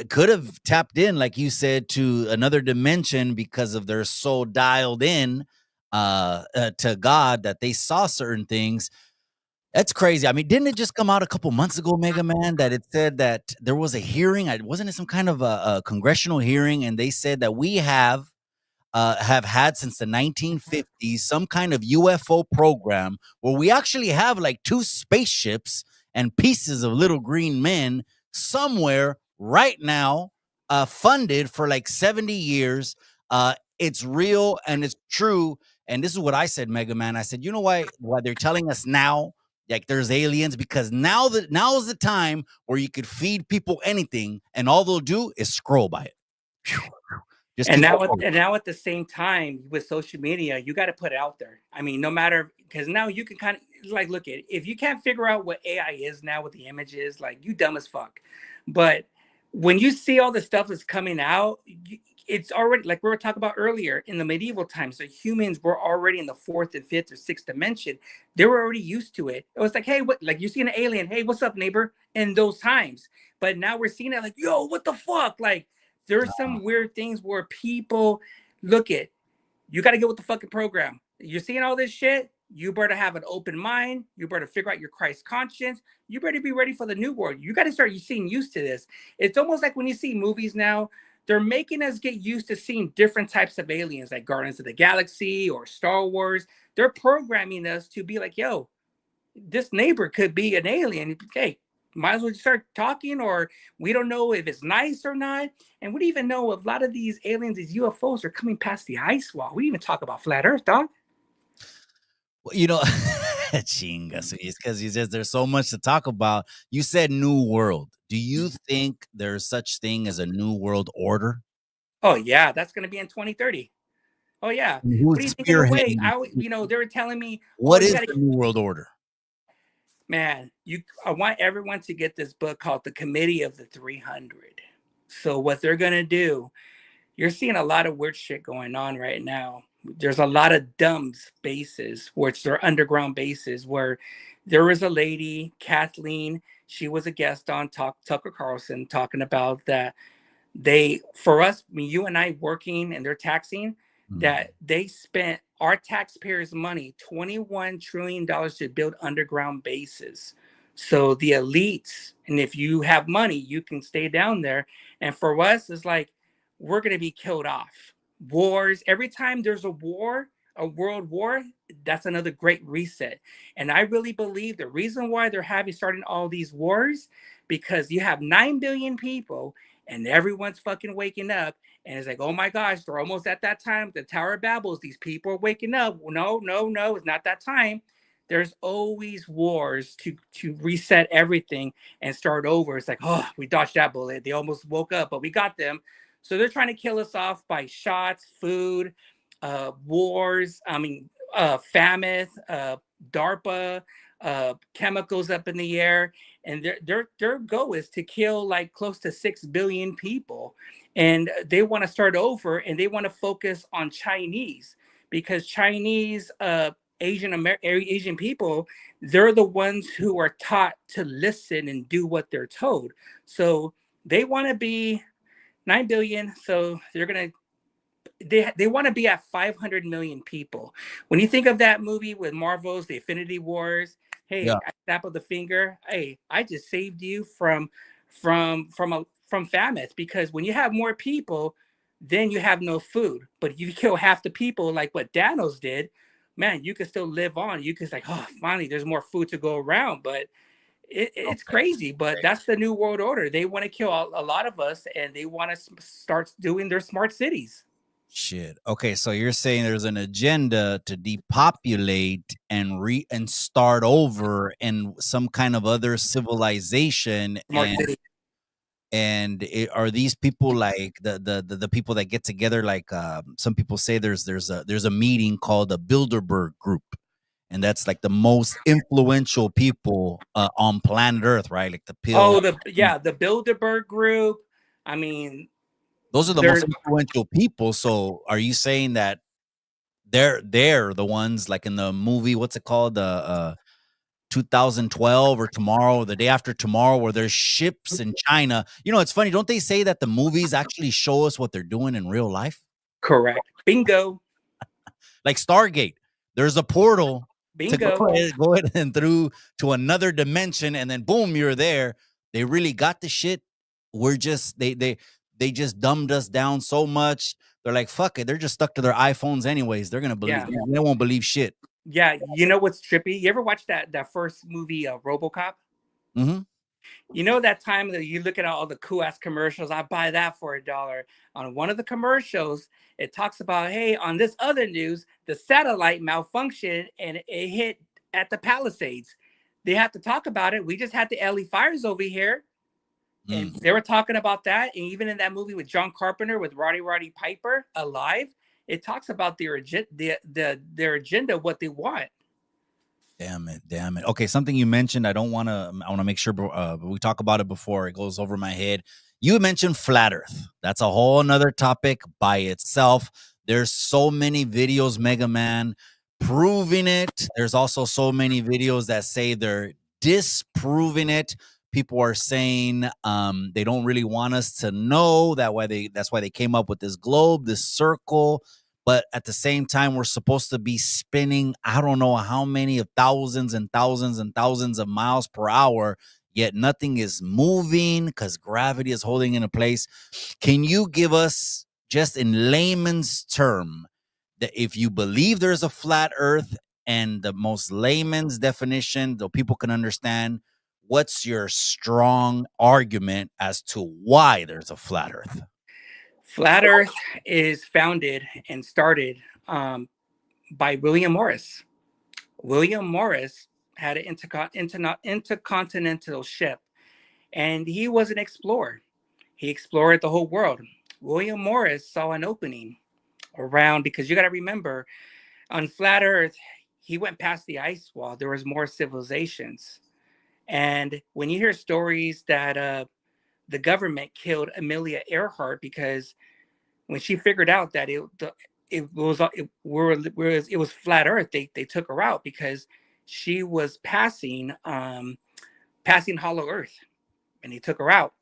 Speaker 2: could have tapped in, like you said, to another dimension because of their soul dialed in to God, that they saw certain things. That's crazy. I mean, didn't it just come out a couple months ago, Mega Man, that it said that there was a hearing? Wasn't it some kind of a congressional hearing? And they said that we have had since the 1950s some kind of UFO program where we actually have like two spaceships and pieces of little green men somewhere right now, funded for like 70 years. It's real and it's true. And this is what I said, Mega Man. I said, you know why they're telling us now, like there's aliens, because now is the time where you could feed people anything and all they'll do is scroll by it. Phew. Just
Speaker 3: And
Speaker 2: keep
Speaker 3: now,
Speaker 2: going.
Speaker 3: and now at the same time with social media, you got to put it out there. I mean, no matter, because now you can kind of like look at it. If you can't figure out what AI is now with the images, like you dumb as fuck. But when you see all the stuff that's coming out, it's already like we were talking about earlier in the medieval times. So humans were already in the fourth and fifth or sixth dimension. They were already used to it. It was like, hey, what? Like you see an alien? Hey, what's up, neighbor? In those times, but now we're seeing it like, yo, what the fuck? Like there's some weird things where people look at, you got to get with the fucking program. You're seeing all this shit. You better have an open mind. You better figure out your Christ conscience. You better be ready for the new world. You got to start seeing used to this. It's almost like when you see movies now, they're making us get used to seeing different types of aliens, like Guardians of the Galaxy or Star Wars. They're programming us to be like, yo, this neighbor could be an alien. Hey, might as well start talking, or we don't know if it's nice or not. And we don't even know if a lot of these aliens, these UFOs, are coming past the ice wall. We didn't even talk about flat Earth, dog.
Speaker 2: Well, chinga, so it's because you said there's so much to talk about. You said new world. Do you think there's such thing as a new world order?
Speaker 3: Oh yeah, that's gonna be in 2030. Oh yeah. What
Speaker 2: Who's
Speaker 3: do you think in a way?
Speaker 2: spearheading?
Speaker 3: They were telling me, oh,
Speaker 2: What
Speaker 3: you
Speaker 2: is
Speaker 3: gotta,
Speaker 2: the new world order?
Speaker 3: man, I want everyone to get this book called The Committee of the 300. So what they're gonna do, you're seeing a lot of weird shit going on right now. There's a lot of dumbs bases, which are underground bases, where there was a lady, Kathleen. She was a guest on Tucker Carlson talking about that for us, I mean, you and I working and they're taxing,
Speaker 2: Mm.
Speaker 3: that they spent our taxpayers' money, $21 trillion to build underground bases. So the elites, and if you have money, you can stay down there. And for us, it's like we're gonna be killed off. Wars, every time there's a war, a world war, that's another great reset. And I really believe the reason why they're starting all these wars, because you have 9 billion people and everyone's fucking waking up, and it's like, oh my gosh, they're almost at that time, the Tower of Babel. These people are waking up. No, no, no, it's not that time. There's always wars to reset everything and start over. It's like, oh, we dodged that bullet. They almost woke up, but we got them. So they're trying to kill us off by shots, food, wars. I mean, famine, DARPA, chemicals up in the air, and their goal is to kill like close to 6 billion people, and they want to start over, and they want to focus on Chinese, because Chinese, Asian people, they're the ones who are taught to listen and do what they're told. So They want to be 9 billion, so they want to be at 500 million people. When you think of that movie with Marvel's The Infinity Wars,
Speaker 2: Yeah.
Speaker 3: hey, I snap of the finger, hey, I just saved you from famines, because when you have more people, then you have no food. But if you kill half the people, like what Thanos did, man, you can still live on. You can like, oh, finally, there's more food to go around. But it's
Speaker 2: Okay.
Speaker 3: crazy. But that's the new world order. They want to kill a lot of us, and they want to start doing their smart cities.
Speaker 2: Shit. Okay, so you're saying there's an agenda to depopulate and start over in some kind of other civilization,
Speaker 3: Smart city.
Speaker 2: and are these people like the people that get together, like some people say there's a meeting called the Bilderberg group, and that's like the most influential people on planet Earth, right? Like the pill.
Speaker 3: Oh, the Bilderberg group. I mean,
Speaker 2: Those are the most
Speaker 3: they're
Speaker 2: influential people. So are you saying that they're the ones like in the movie, what's it called, the 2012 or Tomorrow, the Day After Tomorrow, where there's ships in China? It's funny, don't they say that the movies actually show us what they're doing in real life?
Speaker 3: correct. Bingo,
Speaker 2: Like Stargate, there's a portal to go
Speaker 3: bingo.
Speaker 2: ahead, go ahead and through to another dimension, and then boom, you're there. They really got the shit. We're just they just dumbed us down so much. They're like, fuck it. They're just stuck to their iPhones anyways. They're gonna believe.
Speaker 3: Yeah,
Speaker 2: They won't believe shit.
Speaker 3: yeah. You know what's trippy? You ever watch that first movie, RoboCop?
Speaker 2: Hmm.
Speaker 3: You know that time that you look at all the cool ass commercials. I buy that for $1. On one of the commercials, it talks about, hey, on this other news, the satellite malfunctioned and it hit at the Palisades. They have to talk about it. We just had the LE fires over here, and
Speaker 2: Mm.
Speaker 3: they were talking about that. And even in that movie with John Carpenter with Roddy Piper, Alive, it talks about their agenda, what they want.
Speaker 2: Damn it, damn it. Okay, something you mentioned, I want to make sure we talk about it before it goes over my head. You mentioned flat earth. That's a whole nother topic by itself. There's so many videos, Mega Man, proving it. There's also so many videos that say they're disproving it. People are saying they don't really want us to know that's why they came up with this globe, this circle. But at the same time, we're supposed to be spinning, I don't know how many of thousands and thousands and thousands of miles per hour, yet nothing is moving because gravity is holding in a place. Can you give us, just in layman's term, that if you believe there's a flat earth, and the most layman's definition, though people can understand, what's your strong argument as to why there's a flat earth?
Speaker 3: Flat Earth is founded and started by William Morris. William Morris had an intercontinental ship, and he was an explorer. He explored the whole world. William Morris saw an opening around, because you got to remember, on flat Earth, he went past the ice wall. There was more civilizations, and when you hear stories that the government killed Amelia Earhart because when she figured out that it was flat Earth, they took her out because she was passing hollow Earth, and they took her out.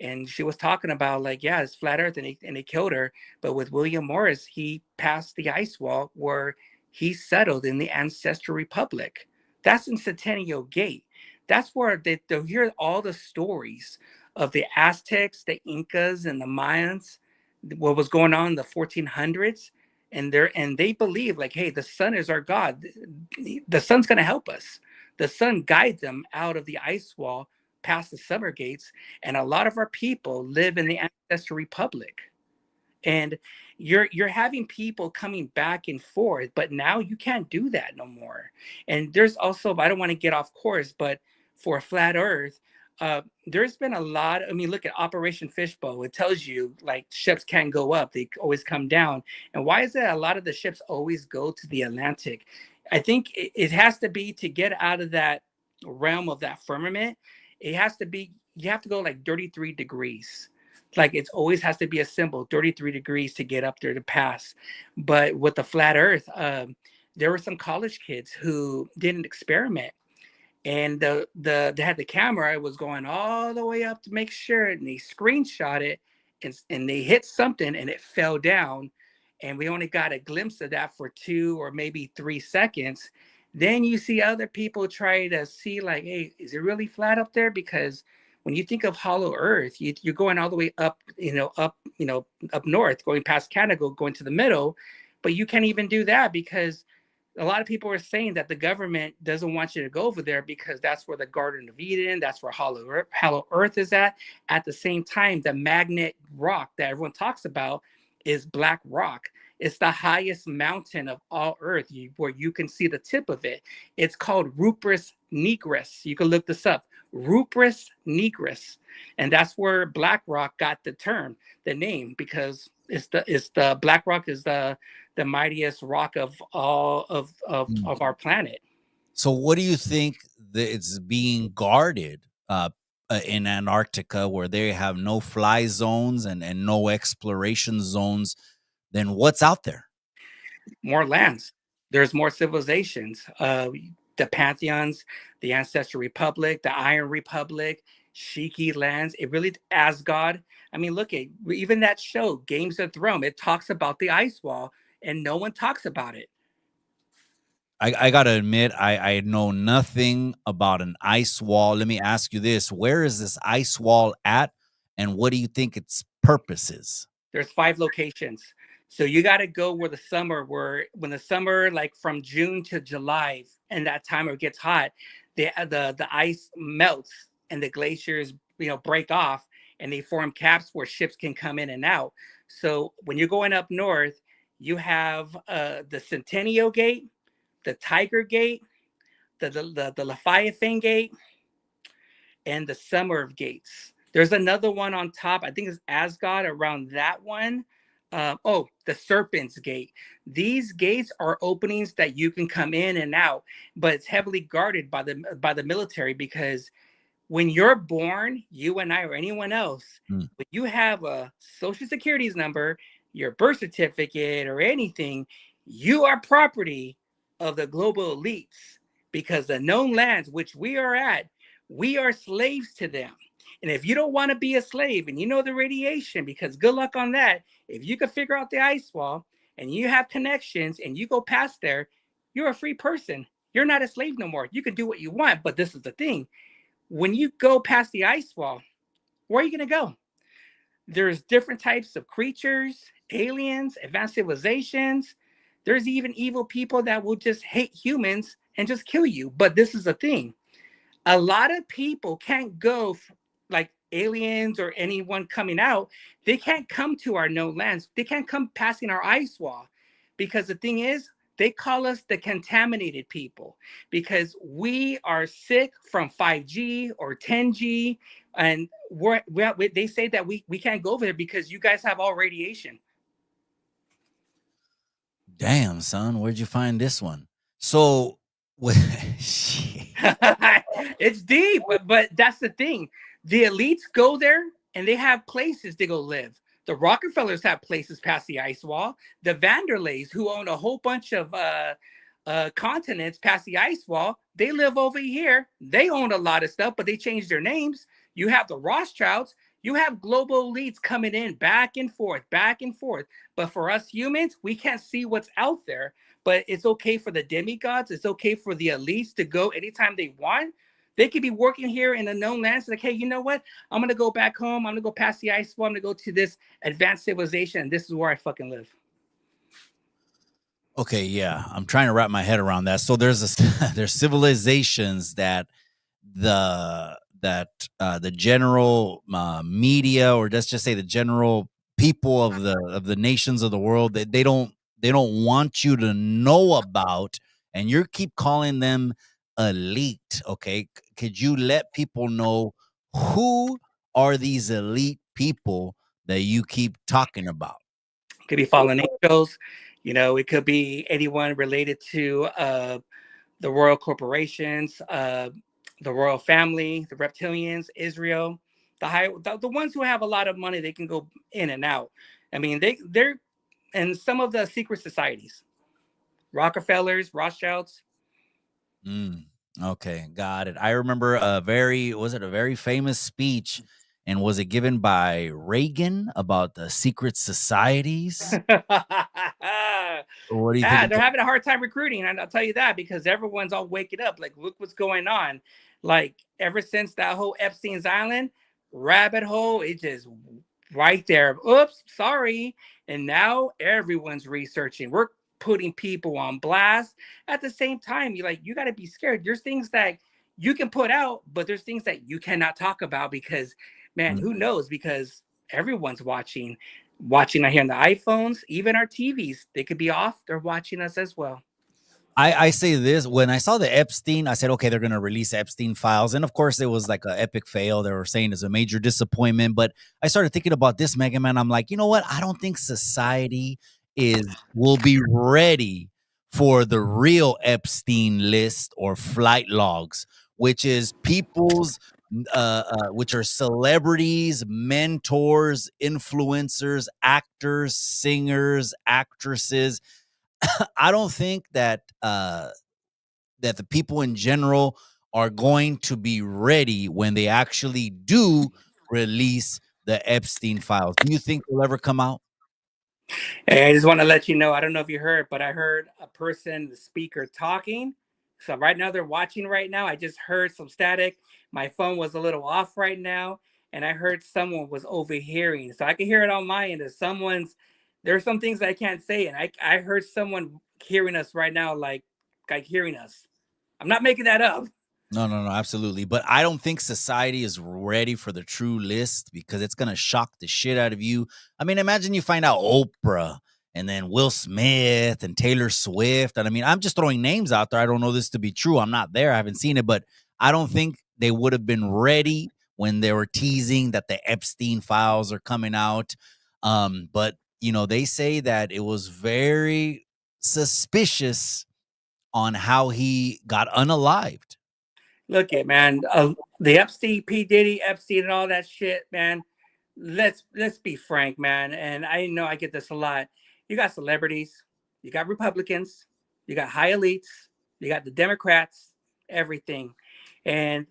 Speaker 3: And she was talking about, like, yeah, it's flat Earth, and they killed her. But with William Morris, he passed the ice wall where he settled in the Ancestral Republic. That's in Centennial Gate. That's where they hear all the stories of the Aztecs, the Incas, and the Mayans, what was going on in the 1400s. And they believe, like, hey, the sun is our god. The sun's going to help us. The sun guides them out of the ice wall past the summer gates, and a lot of our people live in the Ancestral Republic. And you're having people coming back and forth, but now you can't do that no more. And there's also, I don't want to get off course, but for flat Earth, there's been a lot. I mean, look at Operation Fishbowl. It tells you like ships can't go up; they always come down. And why is that? A lot of the ships always go to the Atlantic. I think it has to be to get out of that realm of that firmament. It has to be, you have to go like 33 degrees. Like, it always has to be a symbol 33 degrees to get up there to pass. But with the flat Earth, there were some college kids who did an experiment, and they had the camera. It was going all the way up to make sure, and they screenshot it, and they hit something, and it fell down, and we only got a glimpse of that for 2 or maybe 3 seconds. Then you see other people try to see like, hey, is it really flat up there? Because when you think of hollow Earth, you're going all the way up, up north, going past Canada, going to the middle, but you can't even do that because a lot of people are saying that the government doesn't want you to go over there because that's where the Garden of Eden, that's where Hollow Earth is at. At the same time, the magnet rock that everyone talks about is Black Rock. It's the highest mountain of all Earth where you can see the tip of it. It's called Rupus Nigris. You can look this up. Rupus Nigris. And that's where Black Rock got the name, because it's the Black Rock is the mightiest rock of all of our planet.
Speaker 2: So, what do you think that it's being guarded in Antarctica, where they have no fly zones and no exploration zones? Then what's out there?
Speaker 3: More lands. There's more civilizations. The pantheons, the Ancestral Republic, the Iron Republic, Shiki lands. It really Asgard. I mean, look at even that show, Games of Thrones. It talks about the ice wall, and no one talks about it.
Speaker 2: I gotta admit, I know nothing about an ice wall. Let me ask you this: where is this ice wall at, and what do you think its purpose is?
Speaker 3: There's 5 locations. So you got to go when the summer, like from June to July, and that time where it gets hot, the ice melts and the glaciers, break off, and they form caps where ships can come in and out. So when you're going up north, you have the Centennial Gate, the Tiger Gate, the Leviathan Gate, and the Summer of Gates. There's another one on top. I think it's Asgard around that one. The Serpent's Gate. These gates are openings that you can come in and out, but it's heavily guarded by the military, because when you're born, you and I or anyone else, when you have a social securities number, your birth certificate, or anything, you are property of the global elites, because the known lands which we are at, we are slaves to them. And if you don't want to be a slave and you know the radiation, because good luck on that, if you can figure out the ice wall and you have connections and you go past there, you're a free person. You're not a slave no more. You can do what you want, but this is the thing. When you go past the ice wall, where are you going to go? There's different types of creatures, aliens, advanced civilizations. There's even evil people that will just hate humans and just kill you. But this is the thing. A lot of people can't go, like aliens or anyone coming out. They can't come to our known lands. They can't come passing our ice wall, because the thing is, they call us the contaminated people, because we are sick from 5G or 10G, and they say that we can't go over there because you guys have all radiation.
Speaker 2: Damn, son, where'd you find this one? So, shit.
Speaker 3: It's deep, but that's the thing. The elites go there and they have places to go live. The Rockefellers have places past the ice wall. The Vanderleys, who own a whole bunch of continents past the ice wall, they live over here. They own a lot of stuff, but they changed their names. You have the Rothschilds. You have global elites coming in back and forth, back and forth. But for us humans, we can't see what's out there. But it's okay for the demigods. It's okay for the elites to go anytime they want. They could be working here in the known lands. Like, hey, you know what? I'm going to go back home. I'm going to go past the ice wall. I'm going to go to this advanced civilization. And this is where I fucking live.
Speaker 2: Okay, yeah, I'm trying to wrap my head around that. So there's there's civilizations that the general media, or let's just say the general people of the nations of the world, they don't want you to know about, and you keep calling them elite. Okay, could you let people know who are these elite people that you keep talking about?
Speaker 3: It could be fallen angels. It could be anyone related to the royal corporations, the royal family, the reptilians, Israel, the ones who have a lot of money. They can go in and out. I mean, they're and some of the secret societies, Rockefellers, Rothschilds.
Speaker 2: Mm. Okay, got it. I remember a very famous speech, and was it given by Reagan about the secret societies? What do you think
Speaker 3: Yeah,
Speaker 2: of
Speaker 3: they're
Speaker 2: that?
Speaker 3: having a hard time recruiting, and I'll tell you that because everyone's all waking up. Like, look what's going on. Like, ever since that whole Epstein's Island rabbit hole, it just right there. Oops, sorry. And now everyone's researching. We're putting people on blast. At the same time, you got to be scared. There's things that you can put out, but there's things that you cannot talk about because, man,
Speaker 2: Mm.
Speaker 3: who knows? Because everyone's watching out here on the iPhones, even our TVs. They could be off. They're watching us as well.
Speaker 2: I say this, when I saw the Epstein, I said, okay, they're going to release Epstein files. And of course, it was like an epic fail. They were saying it's a major disappointment. But I started thinking about this, Mega Man. I'm like, you know what? I don't think society will be ready for the real Epstein list or flight logs, which is which are celebrities, mentors, influencers, actors, singers, actresses. I don't think that the people in general are going to be ready when they actually do release the Epstein files. Do you think they'll ever come out?
Speaker 3: Hey, I just want to let you know. I don't know if you heard, but I heard a person, the speaker, talking. So right now they're watching right now. I just heard some static. My phone was a little off right now, and I heard someone was overhearing. So I can hear it on my end. There's some things I can't say, and I heard someone hearing us right now, like hearing us. I'm not making that up.
Speaker 2: No, no, no, absolutely. But I don't think society is ready for the true list because it's going to shock the shit out of you. I mean, imagine you find out Oprah and then Will Smith and Taylor Swift. And I mean, I'm just throwing names out there. I don't know this to be true. I'm not there. I haven't seen it, but I don't think they would have been ready when they were teasing that the Epstein files are coming out. But, they say that it was very suspicious on how he got unalived.
Speaker 3: Look it, man. The Epstein, P Diddy, Epstein, and all that shit, man. Let's be frank, man. And I know I get this a lot. You got celebrities, you got Republicans, you got high elites, you got the Democrats, everything. And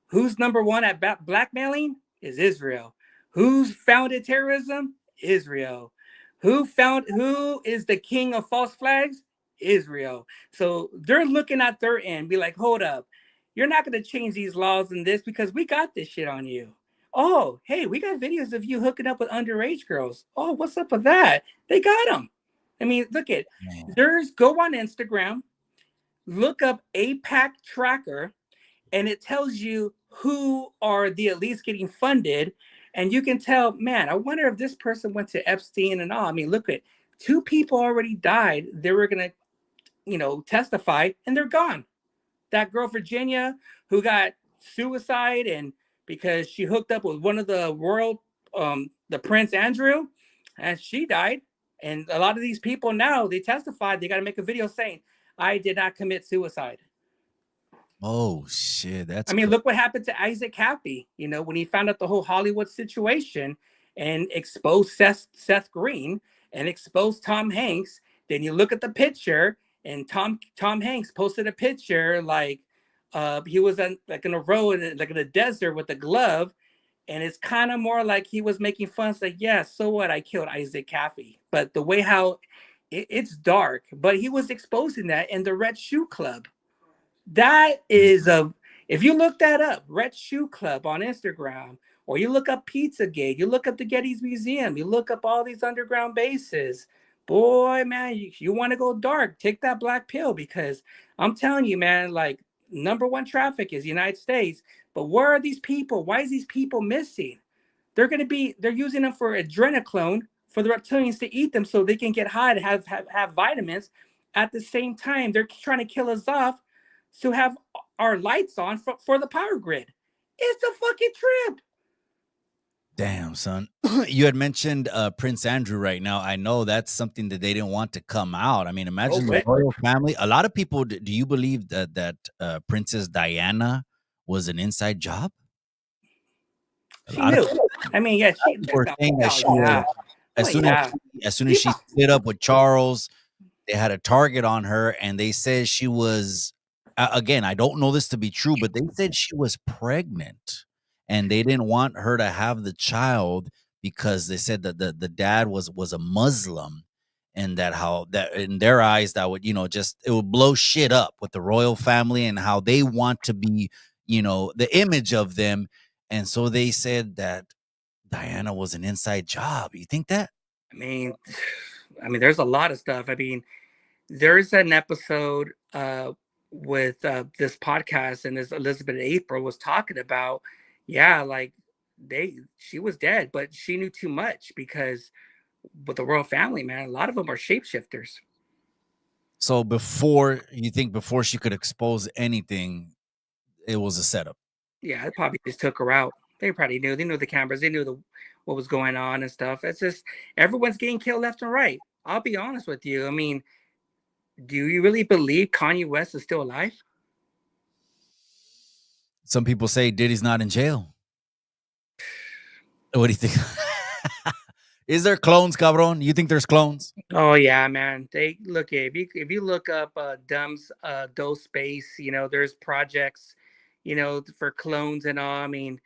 Speaker 3: who's number one at blackmailing is Israel. Who's founded terrorism? Israel. Who is the king of false flags? Israel. So they're looking at their end, be like, hold up, you're not going to change these laws in this because we got this shit on you. Oh, hey, we got videos of you hooking up with underage girls. Oh, what's up with that? They got them. I mean, look at
Speaker 2: Man.
Speaker 3: go on Instagram, look up APAC tracker, and it tells you who are the elites getting funded. And you can tell, man, I wonder if this person went to Epstein and all. I mean, look at two people already died. They were going to, testify, and they're gone. That girl Virginia who got suicide and because she hooked up with one of the royal the Prince Andrew, and she died. And a lot of these people now they testified, they got to make a video saying I did not commit suicide.
Speaker 2: Oh shit,
Speaker 3: I
Speaker 2: that's
Speaker 3: mean,
Speaker 2: crazy.
Speaker 3: look what happened to Isaac Cappy, when he found out the whole Hollywood situation and exposed Seth Green and exposed Tom Hanks. Then you look at the picture, and Tom Hanks posted a picture like he was like in a road, like in a desert with a glove. And it's kind of more like he was making fun. It's like, yeah, so what? I killed Isaac Cappy. But the way how it's dark, but he was exposing that in the Red Shoe Club. That is a if you look that up, Red Shoe Club on Instagram, or you look up Pizzagate, you look up the Getty's Museum, you look up all these underground bases. Boy, man, you want to go dark, take that black pill because I'm telling you, man, like number one traffic is the United States. But where are these people? Why is these people missing? They're using them for adrenochrome for the reptilians to eat them so they can get high to have vitamins. At the same time, they're trying to kill us off to have our lights on for the power grid. It's a fucking trip.
Speaker 2: Damn, son. You had mentioned Prince Andrew right now. I know that's something that they didn't want to come out. I mean,
Speaker 3: Oh,
Speaker 2: imagine the
Speaker 3: but
Speaker 2: royal family. A lot of people, do you believe that Princess Diana was an inside job? A
Speaker 3: she
Speaker 2: lot of
Speaker 3: knew. I mean, yeah,
Speaker 2: people were saying that
Speaker 3: oh
Speaker 2: she was
Speaker 3: yeah, oh yeah.
Speaker 2: as soon as
Speaker 3: You
Speaker 2: she split up with Charles, they had a target on her, and they said she was again, I don't know this to be true, but they said she was pregnant, and they didn't want her to have the child because they said that the dad was a Muslim, and that how that in their eyes that would, just it would blow shit up with the royal family and how they want to be, the image of them. And so they said that Diana was an inside job. You think that?
Speaker 3: I mean, there's a lot of stuff. I mean, there's an episode with this podcast, and this Elizabeth April was talking about, yeah, like she was dead, but she knew too much because with the royal family, man, a lot of them are shapeshifters.
Speaker 2: So before she could expose anything, it was a setup.
Speaker 3: Yeah, they probably just took her out. They probably knew. They knew the cameras. They knew what was going on and stuff. It's just everyone's getting killed left and right. I'll be honest with you. I mean, do you really believe Kanye West is still alive?
Speaker 2: Some people say Diddy's not in jail. What do you think? Is there clones, cabron? You think there's clones?
Speaker 3: Oh yeah, man. They look, if you look up Dumb's Dose Space, there's projects, for clones and all. I mean,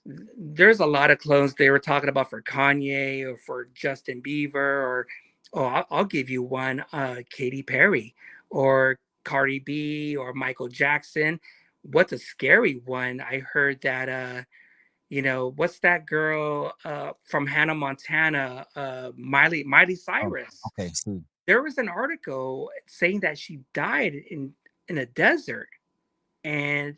Speaker 3: there's a lot of clones they were talking about for Kanye or for Justin Bieber or I'll give you one, Katy Perry or Cardi B or Michael Jackson. What's a scary one? I heard that what's that girl from Hannah Montana, Miley
Speaker 2: Oh,
Speaker 3: Cyrus.
Speaker 2: okay. See,
Speaker 3: There was an article saying that she died in a desert, and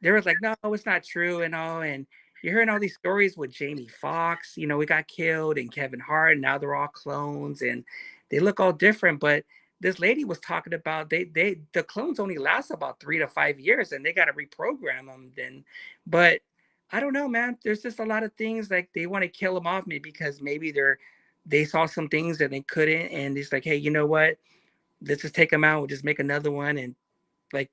Speaker 3: they was like, no, it's not true and all. And you're hearing all these stories with Jamie Foxx, we got killed, and Kevin Hart, and now they're all clones and they look all different. But this lady was talking about the clones only last about 3 to 5 years and they got to reprogram them then. But I don't know, man. There's just a lot of things like they want to kill them off maybe because maybe they saw some things that they couldn't, and it's like, hey, you know what? Let's just take them out. We'll just make another one and like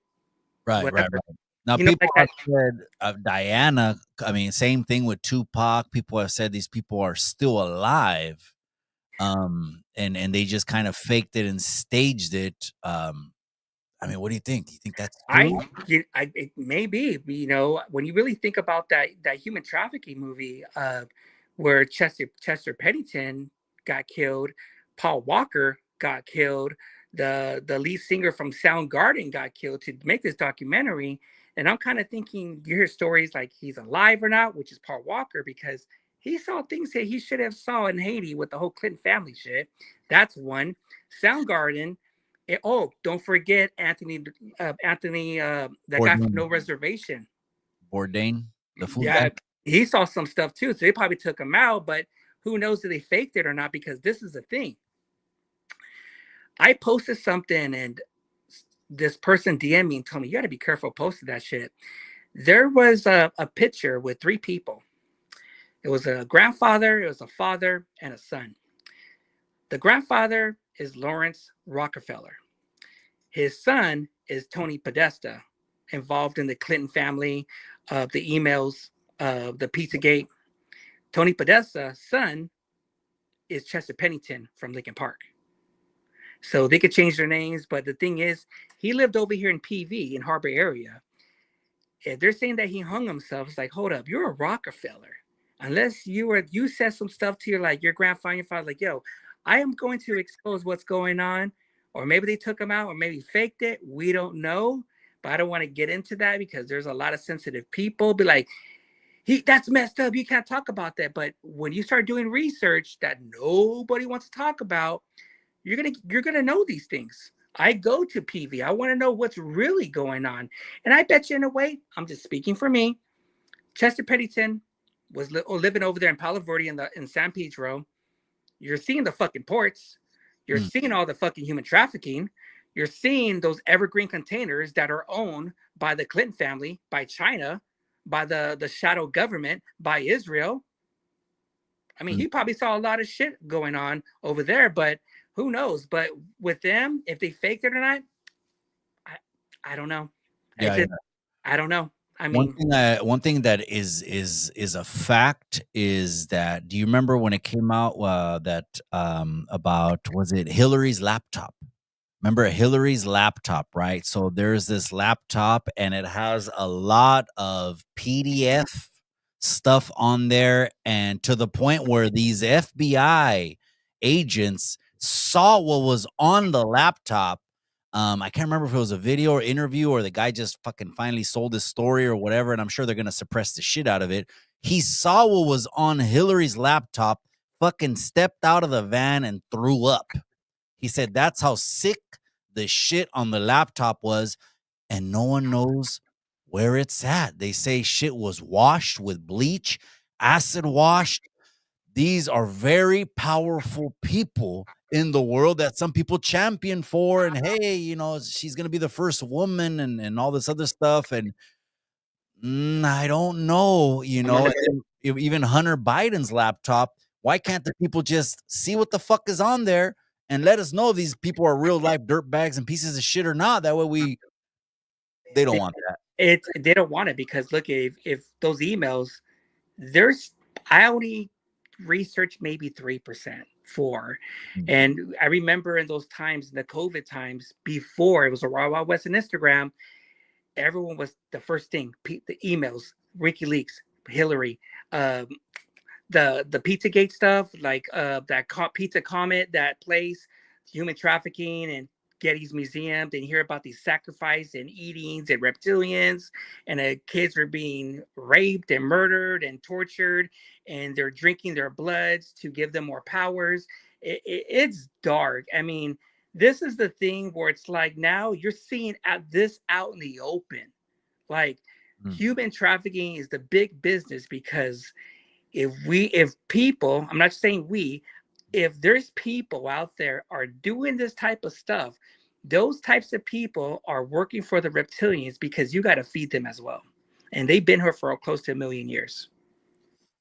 Speaker 2: right, right,
Speaker 3: whatever.
Speaker 2: right. Now, people
Speaker 3: Like
Speaker 2: have
Speaker 3: that.
Speaker 2: said of Diana. I mean, same thing with Tupac. People have said these people are still alive, and they just kind of faked it and staged it. I mean, what do you think? You think that's true?
Speaker 3: It may be, when you really think about that human trafficking movie, where Chester Pennington got killed, Paul Walker got killed, the lead singer from Soundgarden got killed to make this documentary, and I'm kind of thinking you hear stories like he's alive or not, which is Paul Walker because he saw things that he should have saw in Haiti with the whole Clinton family shit. That's one. Soundgarden. Don't forget Anthony, that guy from
Speaker 2: Bourdain,
Speaker 3: No Reservation.
Speaker 2: Bourdain, the food guy.
Speaker 3: Yeah, he saw some stuff too, so they probably took him out. But who knows if they faked it or not? Because this is the thing. I posted something, and this person DM me and told me you got to be careful posting that shit. There was a picture with 3 people. It was a grandfather, it was a father, and a son. The grandfather is Lawrence Rockefeller. His son is Tony Podesta, involved in the Clinton family, the emails, the Pizzagate. Tony Podesta's son is Chester Pennington from Lincoln Park. So they could change their names, but the thing is, he lived over here in PV in Harbor area. If they're saying that he hung himself, it's like, hold up, you're a Rockefeller. Unless you said some stuff to your grandfather, your father, like, yo, I am going to expose what's going on. Or maybe they took him out, or maybe faked it. We don't know. But I don't want to get into that because there's a lot of sensitive people. Be like, that's messed up. You can't talk about that. But when you start doing research that nobody wants to talk about, you're gonna know these things. I go to PV. I want to know what's really going on. And I bet you in a way, I'm just speaking for me, Chester Pennington was living over there in Palo Verde in San Pedro. You're seeing the fucking ports. You're
Speaker 2: Mm.
Speaker 3: seeing all the fucking human trafficking. You're seeing those evergreen containers that are owned by the Clinton family, by China, by the shadow government, by Israel. I mean,
Speaker 2: Mm.
Speaker 3: he probably saw a lot of shit going on over there, but who knows? But with them, if they faked it or not, I don't know.
Speaker 2: Yeah, yeah.
Speaker 3: I don't know. I
Speaker 2: One
Speaker 3: mean,
Speaker 2: thing one thing that is a fact is that, do you remember when it came out that about, was it Hillary's laptop? remember Hillary's laptop, right? So there's this laptop and it has a lot of PDF stuff on there, and to the point where these FBI agents saw what was on the laptop. I can't remember if it was a video or interview or the guy just fucking finally sold his story or whatever, and I'm sure they're gonna suppress the shit out of it. He saw what was on Hillary's laptop, fucking stepped out of the van and threw up. He said that's how sick the shit on the laptop was, and no one knows where it's at. They say shit was washed with bleach, acid washed. These are very powerful people in the world that some people champion for. And hey, she's going to be the first woman and all this other stuff. And I don't know, even Hunter Biden's laptop. Why can't the people just see what the fuck is on there and let us know if these people are real life dirtbags and pieces of shit or not? That way they don't want that.
Speaker 3: They don't want it because look, if those emails, there's I only researched maybe 3%, 4. And I remember in those times, in the COVID times, before it was a Raw Wild West and Instagram, everyone was the first thing, the emails, WikiLeaks, Hillary, um, the Pizzagate stuff, like that Pizza Comet, that place, human trafficking and Getty's Museum. Then you hear about these sacrifice and eatings and reptilians, and kids are being raped and murdered and tortured, and they're drinking their bloods to give them more powers. It's dark. I mean, this is the thing where it's like now you're seeing this out in the open. Like human trafficking is the big business because if people, I'm not saying if there's people out there are doing this type of stuff, those types of people are working for the reptilians because you got to feed them as well. And they've been here for close to 1,000,000 years.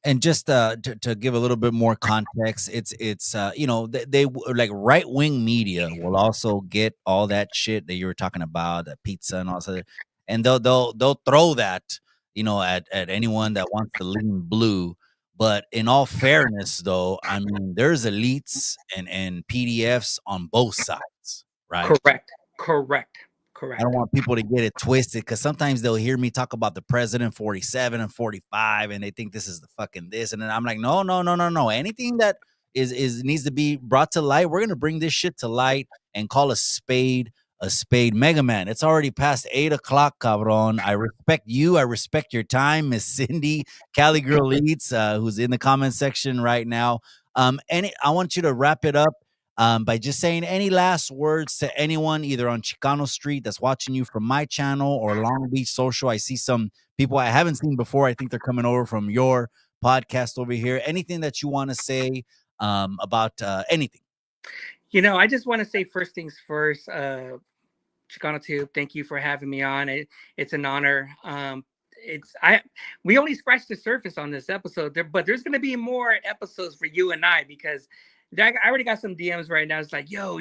Speaker 2: And just to give a little bit more context, it's they like right wing media will also get all that shit that you were talking about, that pizza and all that, and they'll throw that at anyone that wants to lean blue. But in all fairness, though, I mean, there's elites and PDFs on both sides, right?
Speaker 3: Correct.
Speaker 2: I don't want people to get it twisted because sometimes they'll hear me talk about the president 47 and 45 and they think this is the fucking this. And then I'm like, no, no, no, no, no. Anything that is needs to be brought to light, we're gonna bring this shit to light and call a spade a spade. Mega Man, it's already past 8 o'clock, cabron. I respect you. I respect your time, Miss Cindy, Cali Girl Eats, who's in the comment section right now. I want you to wrap it up by just saying any last words to anyone either on Chicano Street that's watching you from my channel or Long Beach Social. I see some people I haven't seen before. I think they're coming over from your podcast over here. Anything that you want to say about anything?
Speaker 3: I just want to say first things first, Chicano Tube, thank you for having me on. It's an honor. We only scratched the surface on this episode there, but there's gonna be more episodes for you and I because I already got some DMs right now. It's like, yo,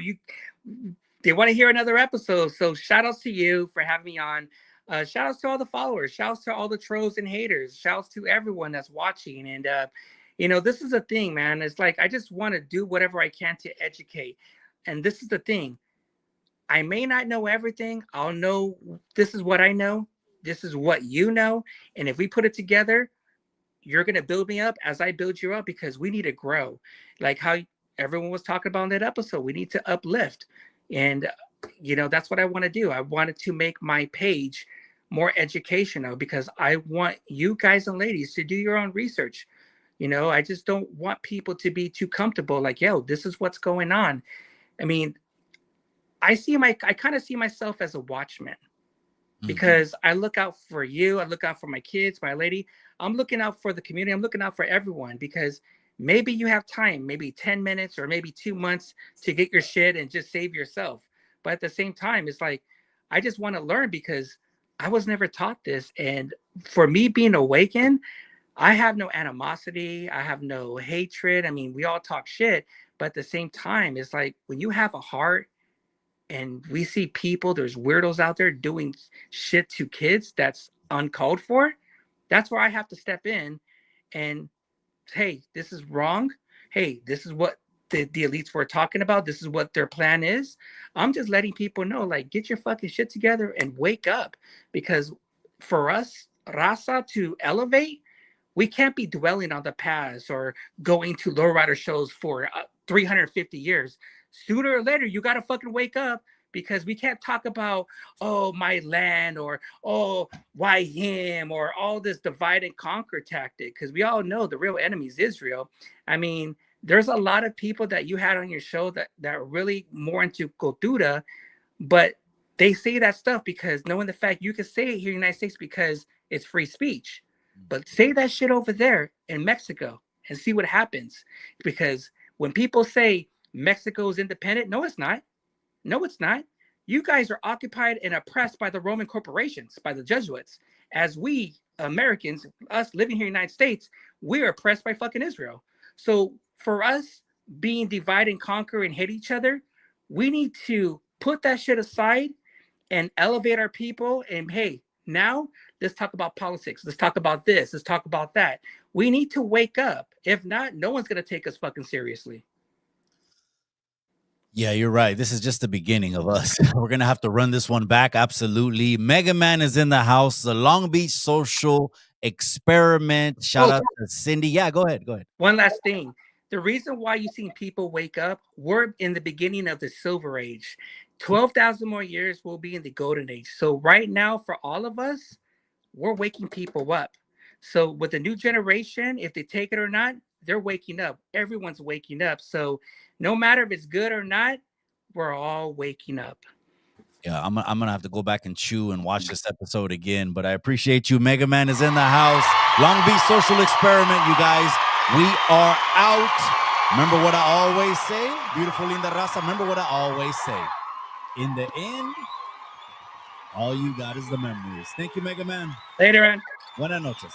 Speaker 3: they want to hear another episode. So shout outs to you for having me on. Shout outs to all the followers, shout outs to all the trolls and haters, shout outs to everyone that's watching. And this is a thing, man. It's like I just want to do whatever I can to educate. And this is the thing. I may not know everything. I'll know this is what I know. This is what you know. And if we put it together, you're going to build me up as I build you up because we need to grow. Like how everyone was talking about in that episode, we need to uplift. And, that's what I want to do. I wanted to make my page more educational because I want you guys and ladies to do your own research. I just don't want people to be too comfortable. Like, yo, this is what's going on. I mean, I kind of see myself as a watchman because I look out for you. I look out for my kids, my lady. I'm looking out for the community. I'm looking out for everyone because maybe you have time, maybe 10 minutes or maybe 2 months to get your shit and just save yourself. But at the same time, it's like, I just want to learn because I was never taught this. And for me being awakened, I have no animosity. I have no hatred. I mean, we all talk shit, but at the same time, it's like when you have a heart and we see people, there's weirdos out there doing shit to kids that's uncalled for, that's where I have to step in and, hey, this is wrong. Hey, this is what the elites were talking about. This is what their plan is. I'm just letting people know, like, get your fucking shit together and wake up. Because for us, Raza, to elevate, we can't be dwelling on the past or going to lowrider shows for 350 years. Sooner or later, you got to fucking wake up, because we can't talk about, oh, my land, or, oh, why him, or all this divide and conquer tactic, because we all know the real enemy is Israel. I mean, there's a lot of people that you had on your show that are really more into cultura, but they say that stuff because knowing the fact you can say it here in the United States because it's free speech. But say that shit over there in Mexico and see what happens. Because when people say Mexico is independent, no, it's not. No, it's not. You guys are occupied and oppressed by the Roman corporations, by the Jesuits. As we Americans, us living here in the United States, we're oppressed by fucking Israel. So for us being divide and conquer and hate each other, we need to put that shit aside and elevate our people. And hey, now let's talk about politics. Let's talk about this. Let's talk about that. We need to wake up. If not, no one's going to take us fucking seriously.
Speaker 2: Yeah, you're right. This is just the beginning of us. We're going to have to run this one back. Absolutely. Mega Man is in the house. The Long Beach Social Experiment. Shout out to Cindy. Yeah, go ahead. Go ahead.
Speaker 3: One last thing. The reason why you've seen people wake up, we're in the beginning of the Silver Age. 12,000 more years, we'll be in the Golden Age. So right now, for all of us, we're waking people up. So with the new generation, if they take it or not, they're waking up. Everyone's waking up. So no matter if it's good or not, we're all waking up.
Speaker 2: Yeah, I'm gonna have to go back and chew and watch this episode again. But I appreciate you. Mega Man is in the house. Long Beach Social Experiment, you guys. We are out. Remember what I always say, beautiful linda raza. Remember what I always say. In the end, all you got is the memories. Thank you, Mega Man.
Speaker 3: Later, man.
Speaker 2: Buenas noches.